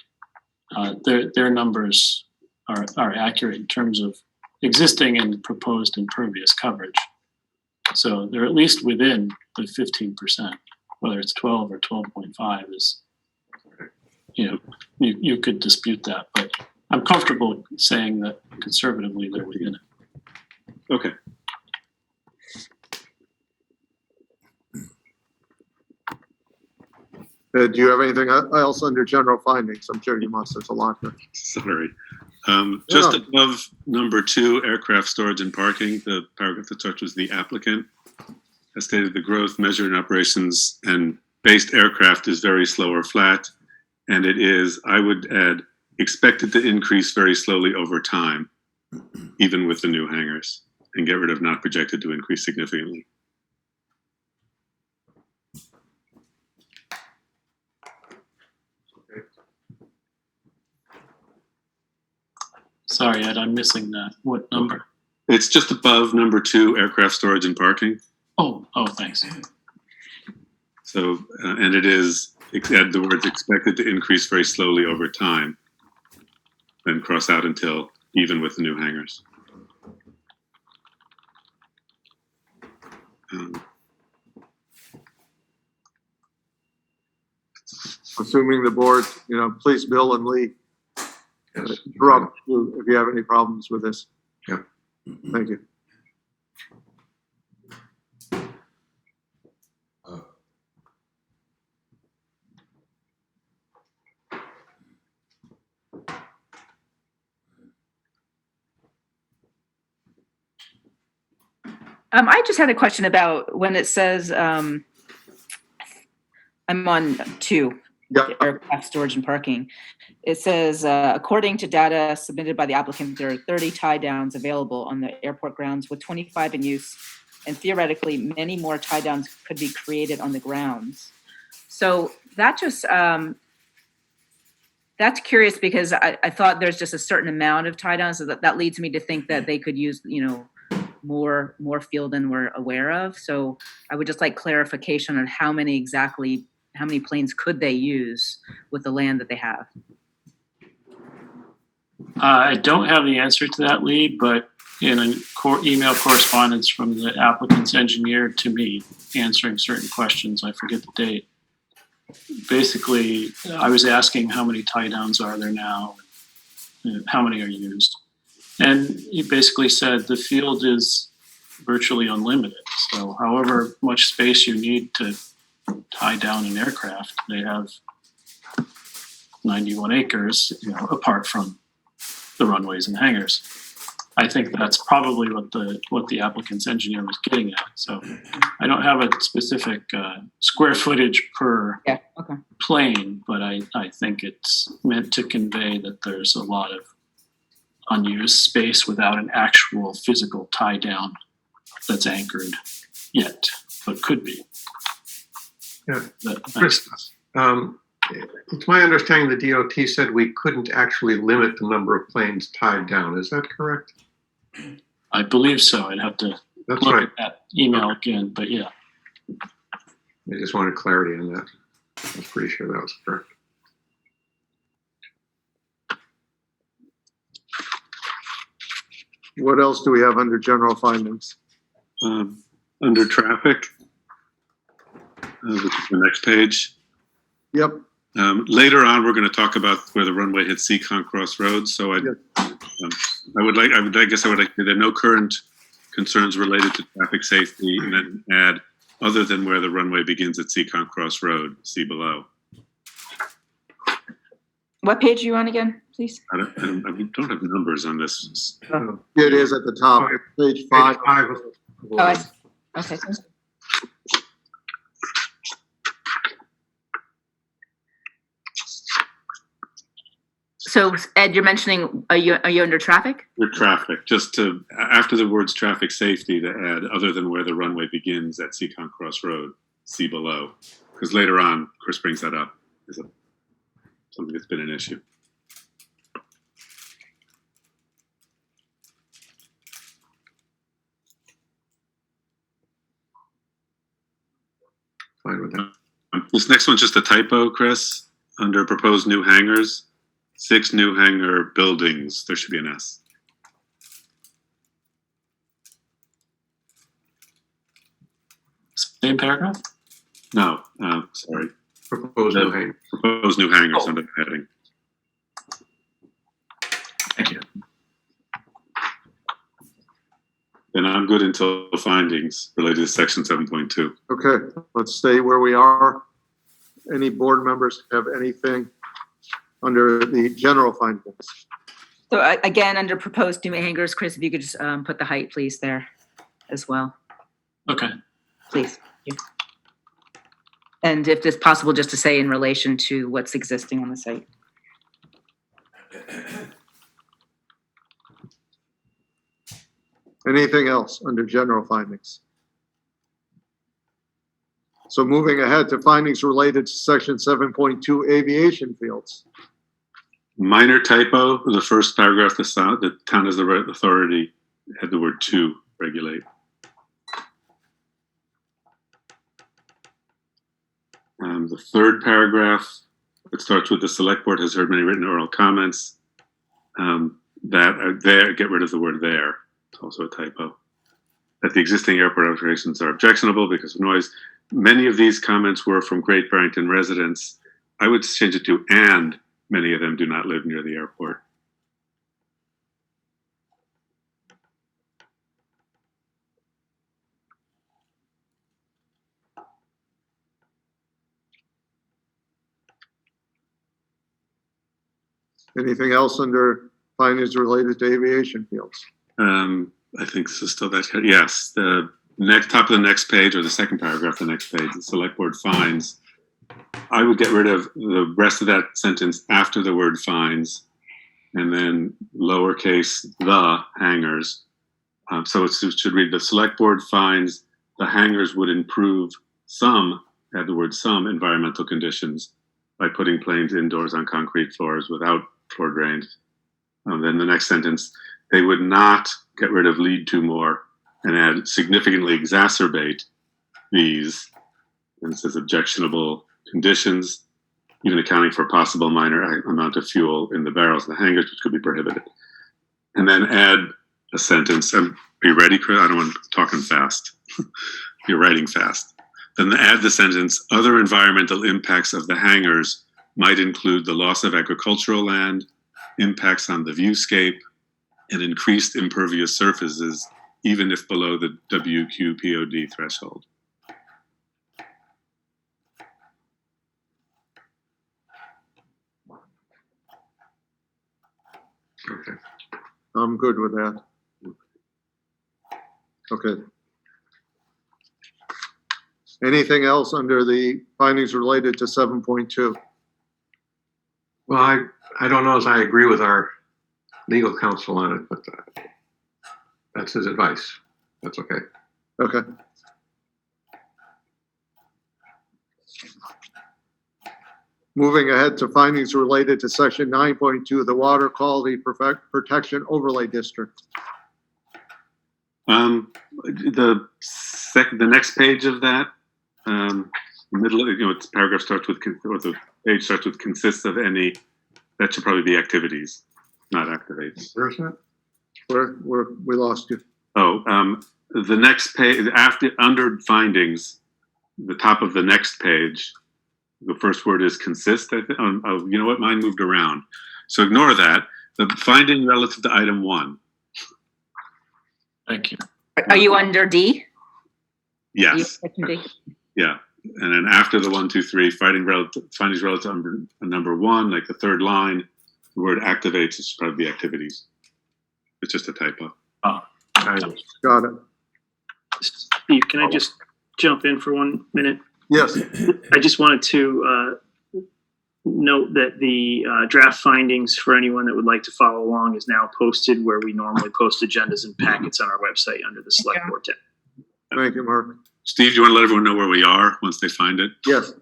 their numbers are accurate in terms of existing and proposed impervious coverage. So they're at least within the 15%, whether it's 12 or 12.5 is, you could dispute that, but I'm comfortable saying that conservatively they're within it. Okay. Do you have anything else under general findings? I'm sure you must. There's a lot there. Sorry. Just above number 2, aircraft storage and parking, the paragraph that starts with the applicant has stated the growth measured in operations and based aircraft is very slow or flat. And it is, I would add, expected to increase very slowly over time, even with the new hangars, and get rid of not projected to increase significantly. Sorry, Ed, I'm missing that. What number? It's just above number 2, aircraft storage and parking. Oh, thanks. So, and it is, add the words expected to increase very slowly over time, then cross out until even with the new hangars. Assuming the board, please, Bill and Lee, interrupt you if you have any problems with this. Yep. Thank you. I just had a question about when it says, I'm on 2, Yeah. aircraft storage and parking. It says, according to data submitted by the applicant, there are 30 tie downs available on the airport grounds with 25 in use. And theoretically, many more tie downs could be created on the grounds. So that just, that's curious because I thought there's just a certain amount of tie downs. So that leads me to think that they could use, more field than we're aware of. So I would just like clarification on how many planes could they use with the land that they have? I don't have the answer to that, Lee, but in an email correspondence from the applicant's engineer to me answering certain questions, I forget the date. Basically, I was asking how many tie downs are there now, and how many are used. And he basically said the field is virtually unlimited. So however much space you need to tie down an aircraft, they have 91 acres, apart from the runways and hangars. I think that's probably what the applicant's engineer was getting at. So I don't have a specific square footage per Yeah, okay. plane, but I think it's meant to convey that there's a lot of unused space without an actual physical tie down that's anchored yet, but could be. Yeah. But, Chris, it's my understanding the DOT said we couldn't actually limit the number of planes tied down. Is that correct? I believe so. I'd have to That's look right. at that email again, but yeah. I just wanted clarity on that. I was pretty sure that was correct. What else do we have under general findings? Under traffic, which is the next page. Yep, Later on, we're going to talk about where the runway hits Seacon Cross Road. So I would like to say there are no current concerns related to traffic safety, and then add other than where the runway begins at Seacon Cross Road, see below. What page are you on again, please? I don't have numbers on this. it is at the top, page 5. Oh, I see. Okay. So Ed, you're mentioning, are you under traffic? With traffic, just to, after the words traffic safety, to add other than where the runway begins at Seacon Cross Road, see below. Because later on, Chris brings that up as something that's been an issue. Fine with that. This next one's just a typo, Chris. Under proposed new hangars, 6 new hangar buildings, there should be an S. Same paragraph? No, sorry. Proposed new hangar. Proposed new hangars Oh. under the heading. Thank you. Then I'm good until findings related to section 7.2. Okay, let's stay where we are. Any board members have anything under the general findings? So again, under proposed new hangars, Chris, if you could just put the height, please, there as well, Okay. please. Thank you. And if it's possible, just to say in relation to what's existing on the site. Anything else under general findings? So moving ahead to findings related to section 7.2 aviation fields. Minor typo, the first paragraph, the town has the right authority, had the word to regulate. The third paragraph, it starts with the select board has heard many written oral comments. That are there, get rid of the word there. It's also a typo. That the existing airport operations are objectionable because of noise. Many of these comments were from Great Barrington residents. I would change it to, and many of them do not live near the airport. Anything else under findings related to aviation fields? I think this is still that. Yes, the next top of the next page, or the second paragraph of the next page, the select board finds. I would get rid of the rest of that sentence after the word finds, and then lowercase the hangars. So it should read, the select board finds the hangars would improve some, add the word some, environmental conditions by putting planes indoors on concrete floors without floor drains. Then the next sentence, they would not get rid of lead to more and add significantly exacerbate these, and it says objectionable conditions, even accounting for possible minor amount of fuel in the barrels of the hangars, which could be prohibited. And then add a sentence. Are you ready, Chris? I don't want to talking fast. You're writing fast. Then add the sentence, other environmental impacts of the hangars might include the loss of agricultural land, impacts on the viewscape, and increased impervious surfaces, even if below the WQPOD threshold. Okay. I'm good with that. Okay. Anything else under the findings related to 7.2? Well, I don't know as I agree with our legal counsel on it, but that's his advice. That's okay. Okay. Moving ahead to findings related to section 9.2, the Water Quality Protection Overlay District. The next page of that, middle, its paragraph starts with, or the page starts with consists of any, that should probably be activities, not activates. Where's that? We lost you. Oh, the next page, under findings, the top of the next page, the first word is consist, I think. Oh, you know what? Mine moved around. So ignore that. The finding relative to item 1. Thank you. Are you under D? Yes. Section D? Yeah. And then after the 1, 2, 3, findings relative to number 1, like the third line, the word activates should probably be activities. It's just a typo. Got it. Steve, can I just jump in for 1 minute? Yes. I just wanted to note that the draft findings for anyone that would like to follow along is now posted where we normally post agendas and packets on our website under the select board tab. Thank you, Mark. Steve, do you want to let everyone know where we are once they find it? Yes.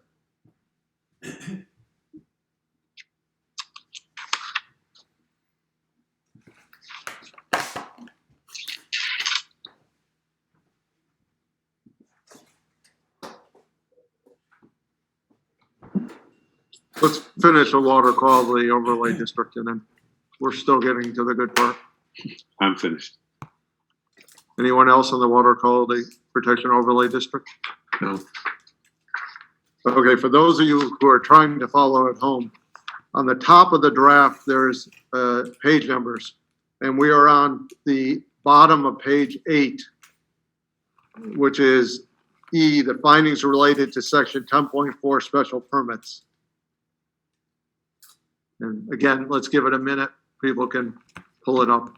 Let's finish the water quality overlay district and then we're still getting to the good part. I'm finished. Anyone else on the water quality protection overlay district? No. Okay, for those of you who are trying to follow at home, on the top of the draft, there's page numbers. And we are on the bottom of page 8, which is E, the findings related to section 10.4 special permits. And again, let's give it a minute. People can pull it up.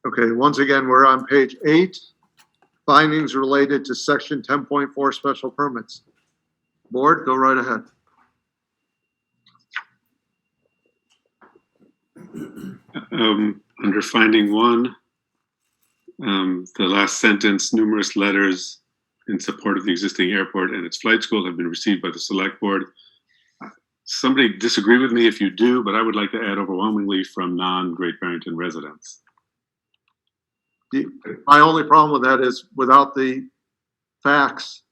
Okay, once again, we're on page 8, findings related to section 10.4 special permits. Board, go right ahead. Under finding 1, the last sentence, numerous letters in support of the existing airport and its flight school have been received by the select board. Somebody disagree with me if you do, but I would like to add overwhelmingly from non-Great Barrington residents. My only problem with that is without the facts.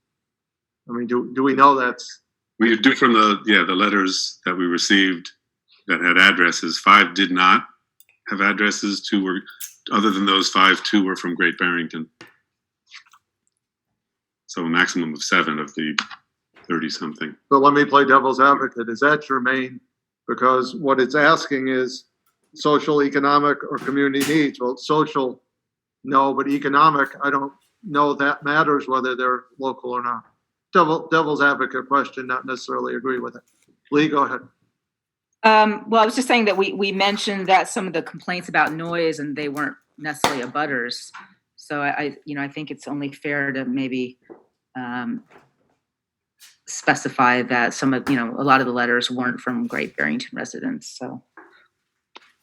I mean, do we know that's? We do from the letters that we received that had addresses. 5 did not have addresses. 2 were, other than those 5, 2 were from Great Barrington. So a maximum of 7 of the 30 something. So let me play devil's advocate. Is that germane? Because what it's asking is social, economic, or community needs. Well, social, no, but economic, I don't know that matters whether they're local or not. Devil's advocate question, not necessarily agree with it. Lee, go ahead. Well, I was just saying that we mentioned that some of the complaints about noise and they weren't necessarily abutters. So I think it's only fair to maybe specify that some of, a lot of the letters weren't from Great Barrington residents. So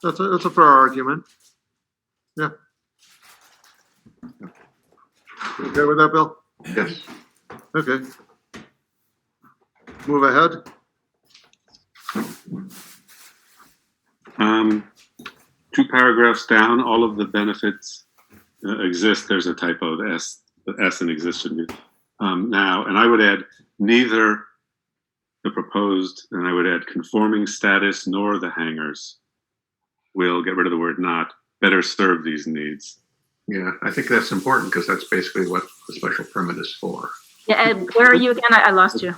That's a fair argument. Yeah. You okay with that, Bill? Yes. Okay. Move ahead. 2 paragraphs down, all of the benefits exist. There's a typo. The S in exist should be now. And I would add neither the proposed, and I would add conforming status nor the hangars will get rid of the word not better serve these needs. Yeah, I think that's important because that's basically what the special permit is for. Yeah, Ed, where are you again? I lost you.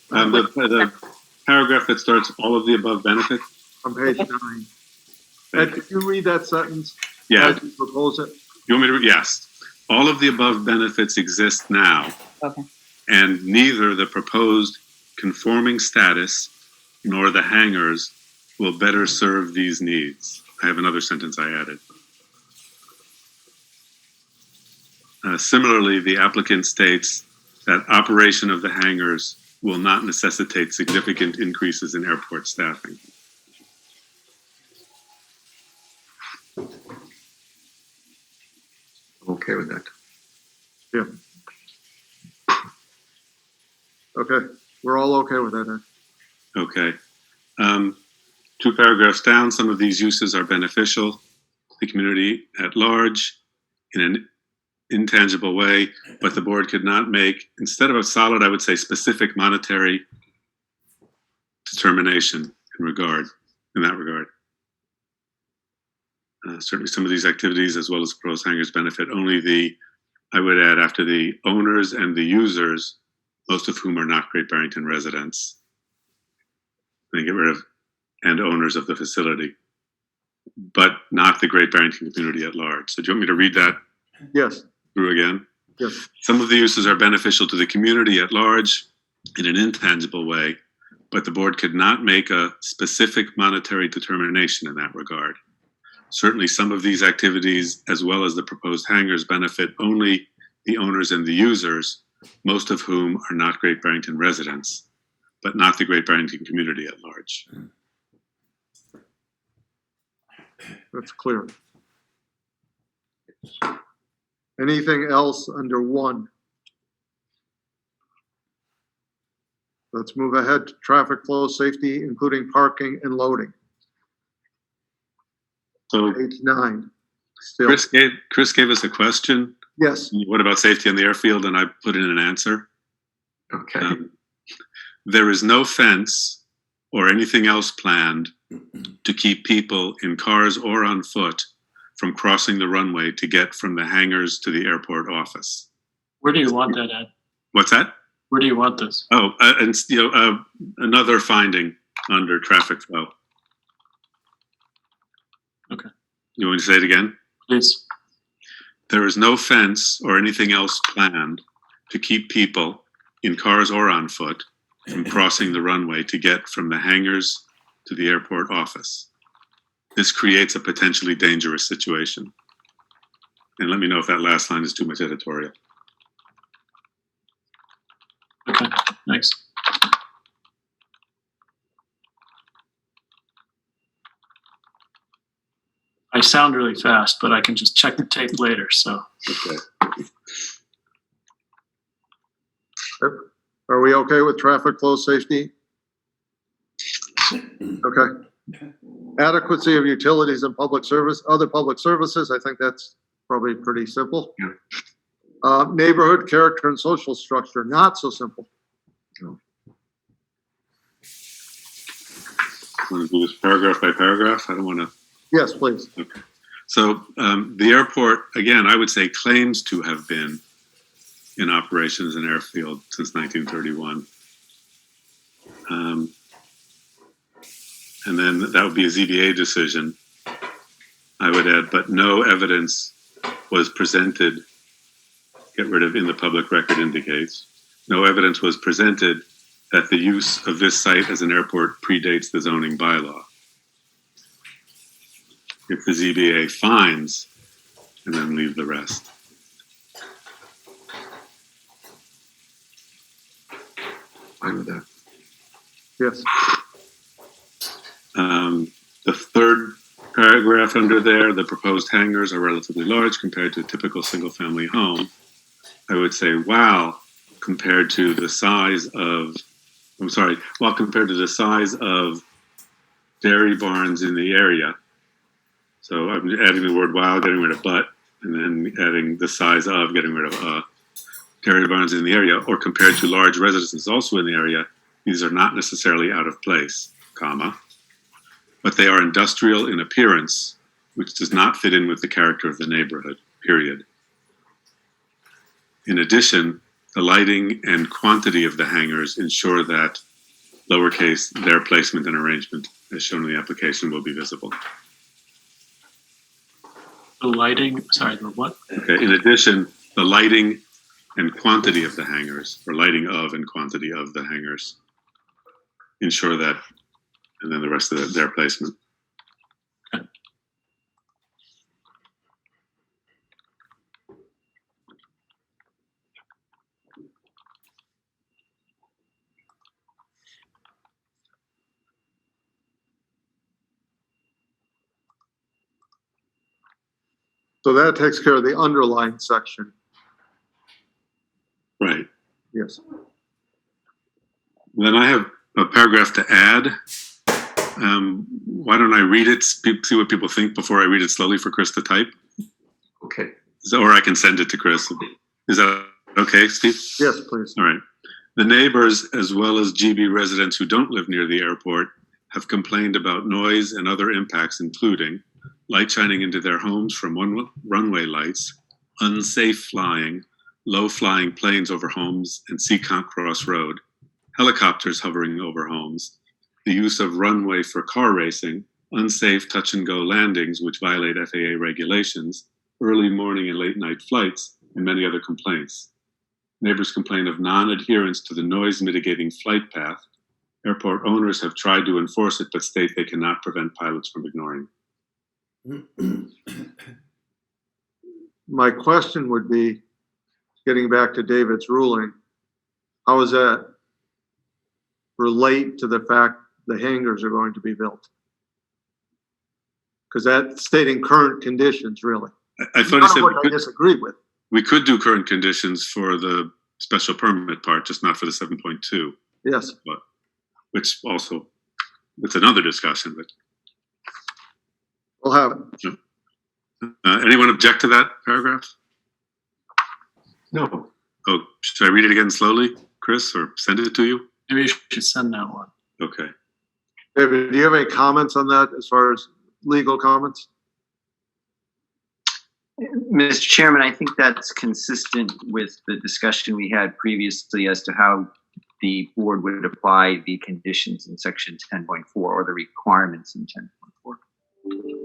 The paragraph that starts all of the above benefits. On page 9. Ed, could you read that sentence? Yeah. As you propose it? You want me to read? Yes. All of the above benefits exist now. Okay. And neither the proposed conforming status nor the hangars will better serve these needs. I have another sentence I added. Similarly, the applicant states that operation of the hangars will not necessitate significant increases in airport staffing. Okay with that. Yeah. Okay, we're all okay with that, Ed? Okay. 2 paragraphs down, some of these uses are beneficial to the community at large in an intangible way, but the board could not make, instead of a solid, I would say specific monetary determination in that regard. Certainly some of these activities, as well as proposed hangars, benefit only I would add after the owners and the users, most of whom are not Great Barrington residents. And get rid of and owners of the facility, but not the Great Barrington community at large. So do you want me to read that Yes, through again? yes. Some of the uses are beneficial to the community at large in an intangible way, but the board could not make a specific monetary determination in that regard. Certainly some of these activities, as well as the proposed hangars, benefit only the owners and the users, most of whom are not Great Barrington residents, but not the Great Barrington community at large. That's clear. Anything else under 1? Let's move ahead to traffic flow safety, including parking and loading. So Page 9. Still, Chris gave us a question. yes, What about safety on the airfield? And I put in an answer. Okay. There is no fence or anything else planned to keep people in cars or on foot from crossing the runway to get from the hangars to the airport office. Where do you want that at? What's that? Where do you want this? Oh, and another finding under traffic flow. Okay. You want me to say it again? Please. There is no fence or anything else planned to keep people in cars or on foot from crossing the runway to get from the hangars to the airport office. This creates a potentially dangerous situation. And let me know if that last line is too much editorial. Okay, thanks. I sound really fast, but I can just check the tape later, so. Okay. are we okay with traffic flow safety? Okay. Adequacy of utilities and public service, other public services, I think that's probably pretty simple. Yeah. Neighborhood character and social structure, not so simple. Want to do this paragraph by paragraph? I don't want to. Yes, please. So the airport, again, I would say claims to have been in operation as an airfield since 1931. And then that would be a ZBA decision, I would add, but no evidence was presented, get rid of in the public record indicates, no evidence was presented that the use of this site as an airport predates the zoning bylaw. If the ZBA finds, and then leave the rest. Fine with that. Yes. The third paragraph under there, the proposed hangars are relatively large compared to a typical single-family home. I would say, wow, compared to the size of, compared to the size of dairy barns in the area. So I'm adding the word wow, getting rid of but, and then adding the size of, getting rid of dairy barns in the area, or compared to large residences also in the area, these are not necessarily out of place, comma, but they are industrial in appearance, which does not fit in with the character of the neighborhood. period. In addition, the lighting and quantity of the hangars ensure that lowercase their placement and arrangement as shown in the application will be visible. The lighting, sorry, the what? Okay. In addition, the lighting and quantity of the hangars, or lighting of and quantity of the hangars, ensure that, and then the rest of their placement. So that takes care of the underlying section. Right. Yes. Then I have a paragraph to add. Why don't I read it, see what people think before I read it slowly for Chris to type? Okay. Or I can send it to Chris. Is that okay, Steve? Yes, please. All right. The neighbors, as well as GB residents who don't live near the airport, have complained about noise and other impacts, including light shining into their homes from runway lights, unsafe flying, low-flying planes over homes and Seacon Cross Road, helicopters hovering over homes, the use of runway for car racing, unsafe touch-and-go landings which violate FAA regulations, early morning and late-night flights, and many other complaints. Neighbors complain of non-adherence to the noise-mitigating flight path. Airport owners have tried to enforce it but state they cannot prevent pilots from ignoring. My question would be, getting back to David's ruling, how does that relate to the fact the hangars are going to be built? Because that's stating current conditions, really. I thought he said What I disagree with. we could do current conditions for the special permit part, just not for the 7.2, Yes. which also, it's another discussion, but We'll have it. anyone object to that paragraph? No. Oh, should I read it again slowly, Chris, or send it to you? Maybe you should send that one. Okay. David, do you have any comments on that as far as legal comments? Mr. Chairman, I think that's consistent with the discussion we had previously as to how the board would apply the conditions in section 10.4 or the requirements in 10.4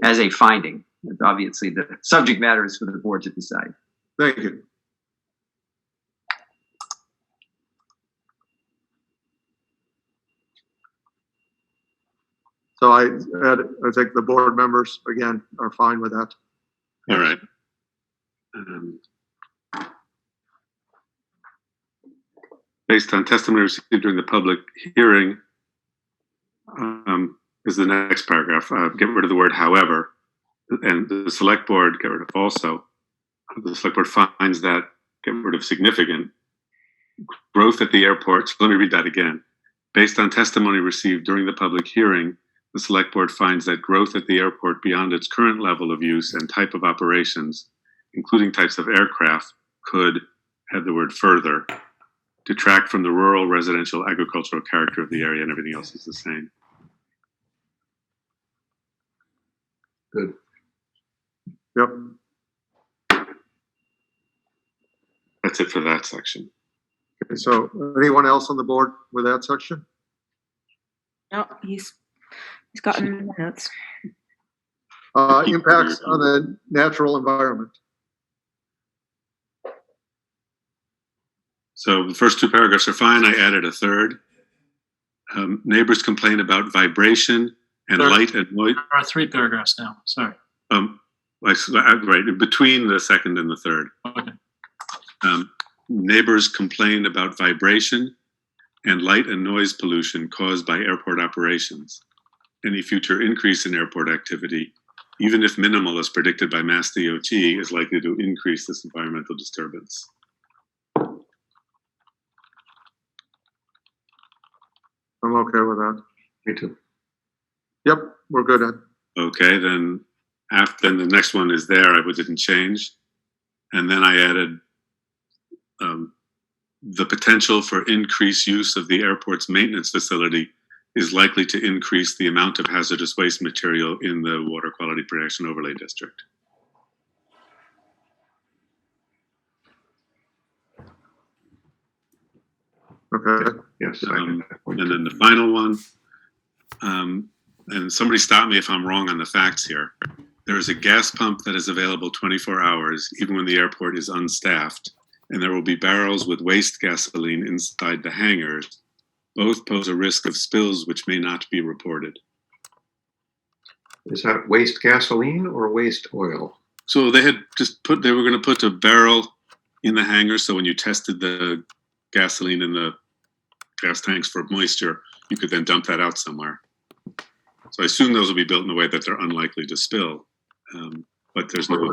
as a finding. Obviously, the subject matter is for the board to decide. Thank you. So I think the board members, again, are fine with that. All right. Based on testimony received during the public hearing, is the next paragraph. Get rid of the word however, and the select board, get rid of also. The select board finds that, get rid of significant, growth at the airport. So let me read that again. Based on testimony received during the public hearing, the select board finds that growth at the airport beyond its current level of use and type of operations, including types of aircraft, could, add the word further, detract from the rural, residential, agricultural character of the area, and everything else is the same. Good. Yep. That's it for that section. Okay, so anyone else on the board with that section? No, he's gotten notes. Impacts on the natural environment. So the first two paragraphs are fine. I added a third. Neighbors complain about vibration and Third. light and noise. There are 3 paragraphs now. Sorry. Right, between the second and the third. Okay. Neighbors complain about vibration and light and noise pollution caused by airport operations. Any future increase in airport activity, even if minimal as predicted by Mass DOT, is likely to increase this environmental disturbance. I'm okay with that. Me too. Yep, we're good at. Okay, then the next one is there. I didn't change, and then I added the potential for increased use of the airport's maintenance facility is likely to increase the amount of hazardous waste material in the Water Quality Protection Overlay District. Okay, Yes. I And have that point. then the final one, and somebody stop me if I'm wrong on the facts here. There is a gas pump that is available 24 hours, even when the airport is unstaffed, and there will be barrels with waste gasoline inside the hangars. Both pose a risk of spills which may not be reported. Is that waste gasoline or waste oil? So they had they were going to put a barrel in the hangar, so when you tested the gasoline in the gas tanks for moisture, you could then dump that out somewhere. So I assume those will be built in a way that they're unlikely to spill, but there's no.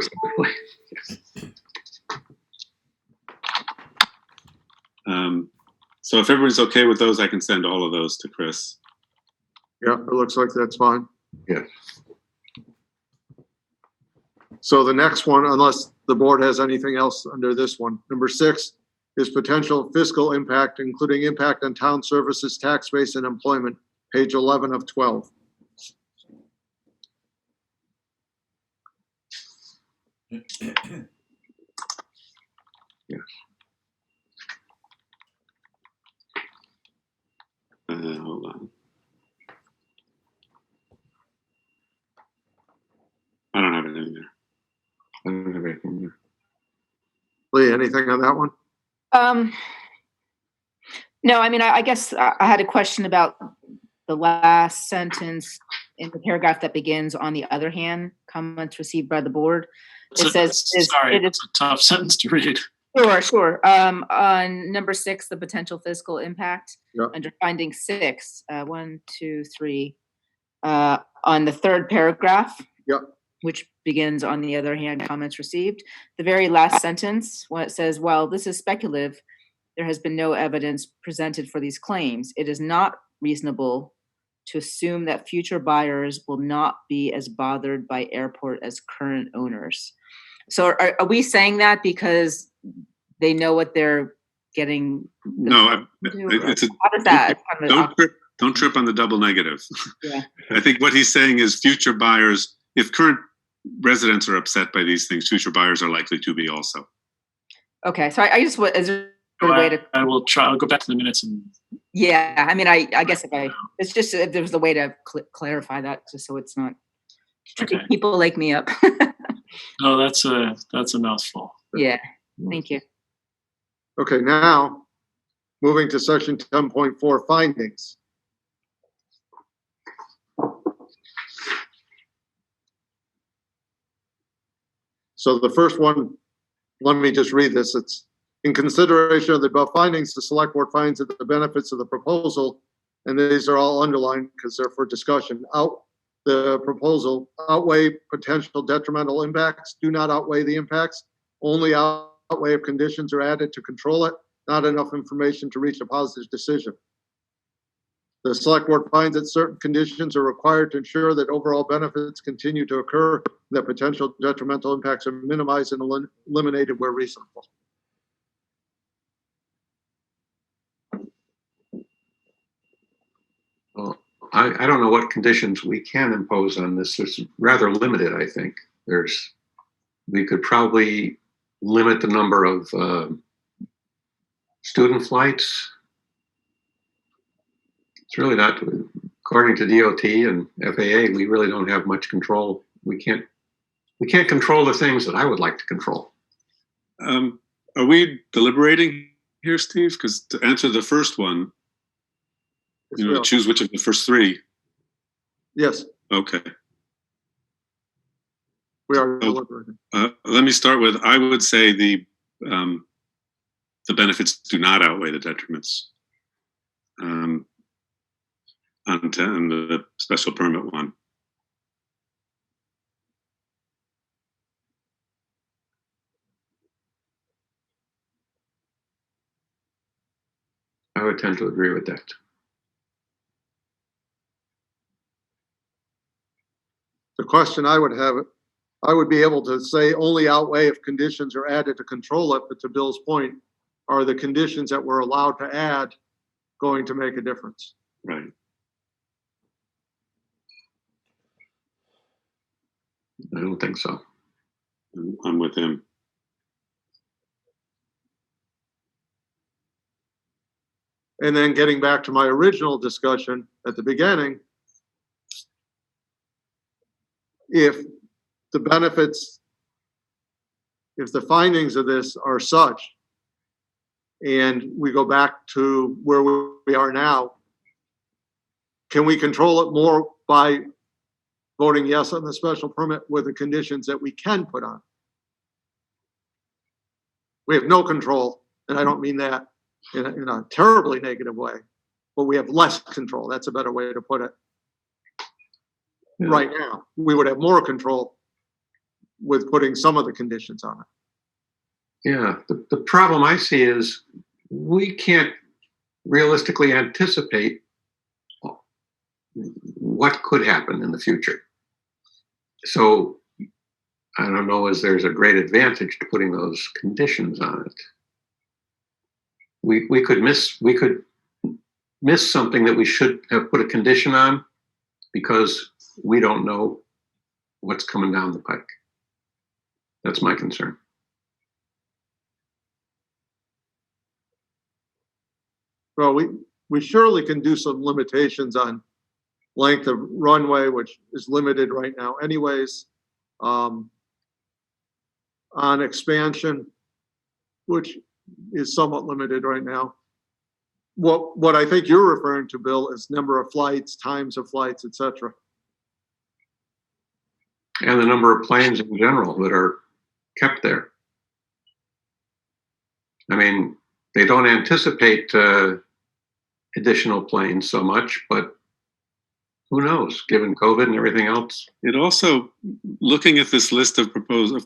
So if everybody's okay with those, I can send all of those to Chris. yeah, it looks like that's fine. Yes. So the next one, unless the board has anything else under this one, number 6 is potential fiscal impact, including impact on town services, tax base, and employment, page 11 of 12. Yes. Hold on. I don't have anything there. I don't have anything there. Lee, anything on that one? No, I mean, I guess I had a question about the last sentence in the paragraph that begins, on the other hand, comments received by the board. It says, sorry, it is, it's a tough sentence to read. Sure. On number 6, the potential fiscal impact, Yep. under finding 6, 1, 2, 3, on the third paragraph. Yep. Which begins, on the other hand, comments received. The very last sentence, when it says, while this is speculative, there has been no evidence presented for these claims. It is not reasonable to assume that future buyers will not be as bothered by airport as current owners. So are we saying that because they know what they're getting? No, it's a, How does that? don't trip on the double negative. Yeah. I think what he's saying is future buyers, if current residents are upset by these things, future buyers are likely to be also. Okay, so I just, is there a way to? I will try. I'll go back to the minutes and. Yeah, I mean, I guess it's just if there's a way to clarify that, just so it's not tripping Okay. people like me up. No, that's a mouthful. Yeah, thank you. Okay, now, moving to section 10.4 findings. So the first one, let me just read this. It's, in consideration of the above findings, the select board finds that the benefits of the proposal, and these are all underlined because they're for discussion, the proposal outweigh potential detrimental impacts, do not outweigh the impacts, only outweigh if conditions are added to control it, not enough information to reach a positive decision. The select board finds that certain conditions are required to ensure that overall benefits continue to occur, and that potential detrimental impacts are minimized and eliminated where reasonable. Well, I don't know what conditions we can impose on this. It's rather limited, I think. We could probably limit the number of student flights. It's really not, according to DOT and FAA, we really don't have much control. We can't control the things that I would like to control. Are we deliberating here, Steve? Because to answer the first one, to choose which of the first 3. Yes, Okay. we are deliberating. Let me start with, I would say the benefits do not outweigh the detriments on the special permit one. I would tend to agree with that. The question I would have, I would be able to say only outweigh if conditions are added to control it, but to Bill's point, are the conditions that we're allowed to add going to make a difference? Right. I don't think so. I'm with him. And then getting back to my original discussion at the beginning, if the benefits, if the findings of this are such, and we go back to where we are now, can we control it more by voting yes on the special permit with the conditions that we can put on? We have no control, and I don't mean that in a terribly negative way, but we have less control. That's a better way to put it. Yeah. Right now, we would have more control with putting some of the conditions on it. Yeah, the problem I see is we can't realistically anticipate what could happen in the future. So I don't know as there's a great advantage to putting those conditions on it. We could miss something that we should have put a condition on because we don't know what's coming down the pike. That's my concern. Well, we surely can do some limitations on length of runway, which is limited right now anyways. On expansion, which is somewhat limited right now. What I think you're referring to, Bill, is number of flights, times of flights, etc. And the number of planes in general that are kept there. I mean, they don't anticipate additional planes so much, but who knows, given COVID and everything else. It also, looking at this list of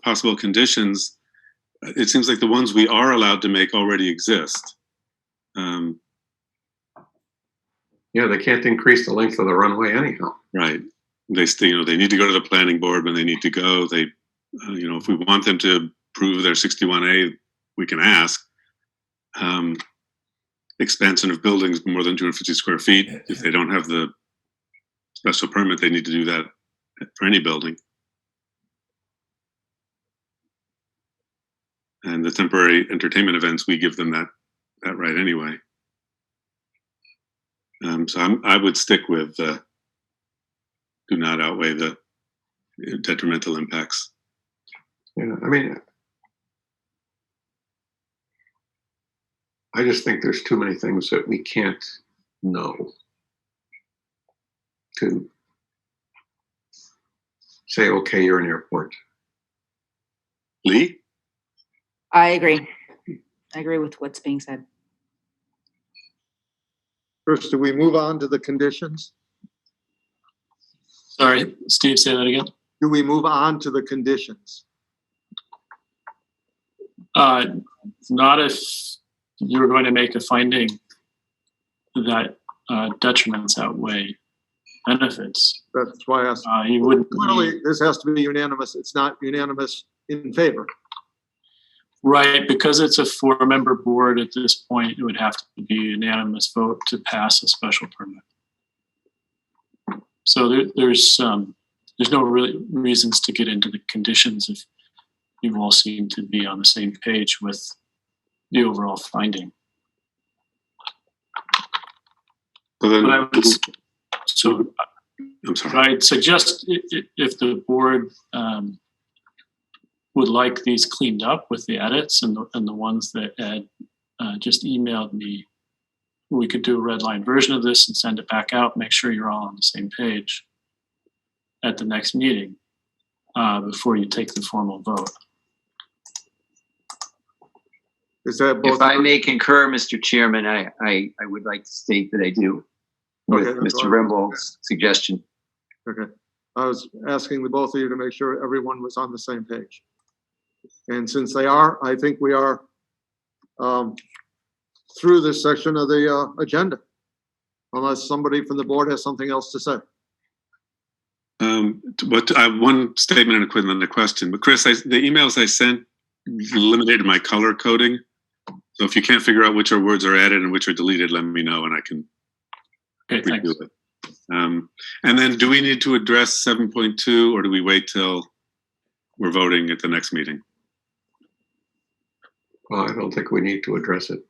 possible conditions, it seems like the ones we are allowed to make already exist. Yeah, they can't increase the length of the runway anyhow. Right. They need to go to the planning board when they need to go. They, if we want them to prove their 61A, we can ask. Expansion of buildings more than 250 square feet. If they don't have the special permit, they need to do that for any building. And the temporary entertainment events, we give them that right anyway. So I would stick with do not outweigh the detrimental impacts. Yeah, I mean, I just think there's too many things that we can't know to say, okay, you're an airport. Lee? I agree. I agree with what's being said. First, do we move on to the conditions? Sorry, Steve, say that again. Do we move on to the conditions? Not if you were going to make a finding that detriments outweigh benefits. That's why I asked. You wouldn't. Clearly, this has to be unanimous. It's not unanimous in favor. Right, because it's a 4-member board at this point, it would have to be a unanimous vote to pass a special permit. So there's no really reasons to get into the conditions if you all seem to be on the same page with the overall finding. So then, I'm sorry. I'd suggest if the board would like these cleaned up with the edits and the ones that Ed just emailed me, we could do a red line version of this and send it back out, make sure you're all on the same page at the next meeting before you take the formal vote. Is that both? If I may concur, Mr. Chairman, I would like to state that I do with Okay, that's Mr. fine. Rimbald's suggestion. Okay. I was asking the both of you to make sure everyone was on the same page. And since they are, I think we are through this section of the agenda, unless somebody from the board has something else to say. I have one statement and a question. But Chris, the emails I sent eliminated my color coding. So if you can't figure out which words are added and which are deleted, let me know and I can redo it. And then do we need to address 7.2 or do we wait till we're voting at the next meeting? Well, I don't think we need to address it.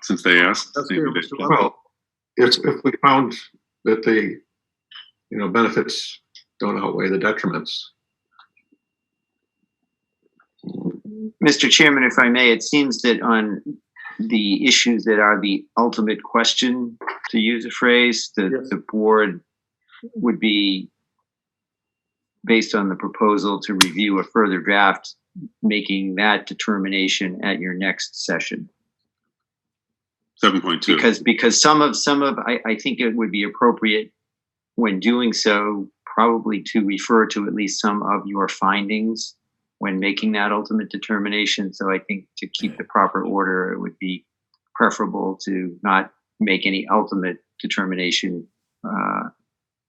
Since they asked. That's maybe fair, they- Mr. Webb. Well, if we found that the, benefits don't outweigh the detriments. Mr. Chairman, if I may, it seems that on the issues that are the ultimate question, to use a phrase, Yes. the board would be, based on the proposal to review a further draft, making that determination at your next session. 7.2. Because some of, I think it would be appropriate when doing so, probably to refer to at least some of your findings when making that ultimate determination. So I think to keep the proper order, it would be preferable to not make any ultimate determination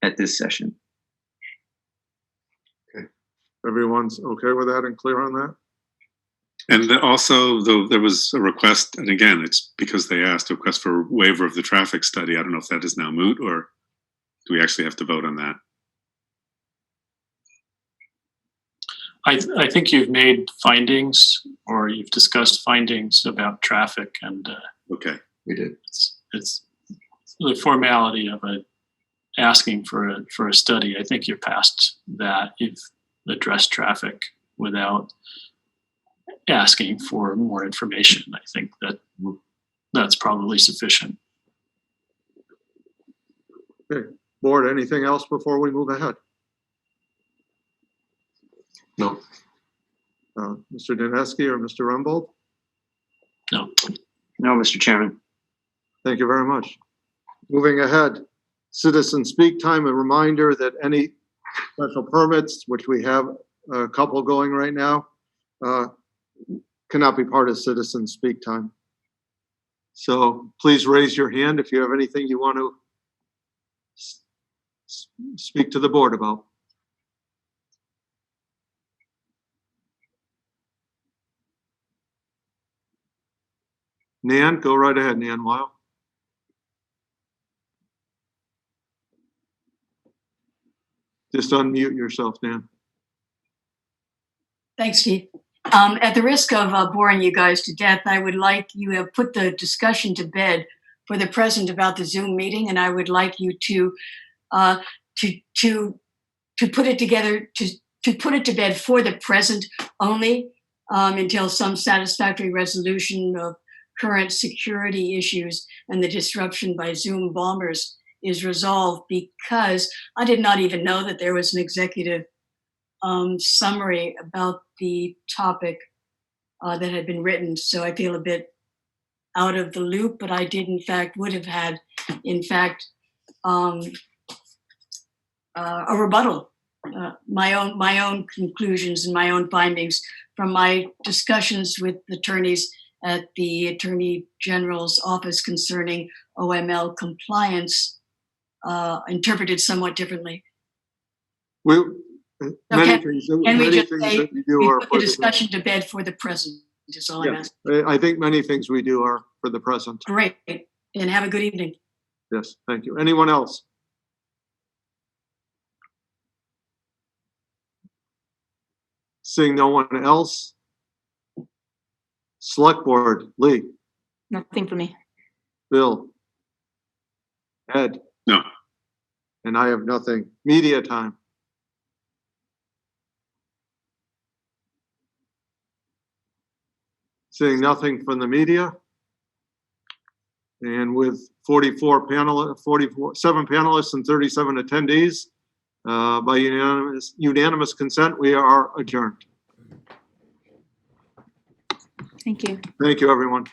at this session. Everyone's okay with that and clear on that? And also, though, there was a request, and again, it's because they asked a request for a waiver of the traffic study. I don't know if that is now moot, or do we actually have to vote on that? I think you've made findings, or you've discussed findings about traffic, and Okay. We did. it's the formality of asking for a study. I think you're past that. You've addressed traffic without asking for more information. I think that's probably sufficient. Okay, board, anything else before we move ahead? No. Mr. Dineski or Mr. Rumbold? No. No, Mr. Chairman. Thank you very much. Moving ahead, citizen speak time. A reminder that any special permits, which we have a couple going right now, cannot be part of citizen speak time. So please raise your hand if you have anything you want to speak to the board about. Nan, go right ahead, Nan Weil. Just unmute yourself, Nan. Thanks, Steve. At the risk of boring you guys to death, I would like you have put the discussion to bed for the present about the Zoom meeting, and I would like you to put it together to put it to bed for the present only until some satisfactory resolution of current security issues and the disruption by Zoom bombers is resolved, because I did not even know that there was an executive summary about the topic that had been written. So I feel a bit out of the loop, but I did would have had, a rebuttal, my own conclusions and my own findings from my discussions with attorneys at the Attorney General's office concerning OML compliance, interpreted somewhat differently. Many things that we do are put for the the discussion to bed for the present, is all I'm Yes, asking. I think many things we do are for the present. Great, and have a good evening. Yes, thank you. Anyone else? Seeing no one else. Select Board, Lee, Nothing for me. Bill, Ed, No. and I have nothing. Media time. Seeing nothing from the media. And with 7 panelists and 37 attendees, by unanimous consent, we are adjourned. Thank you. Thank you, everyone.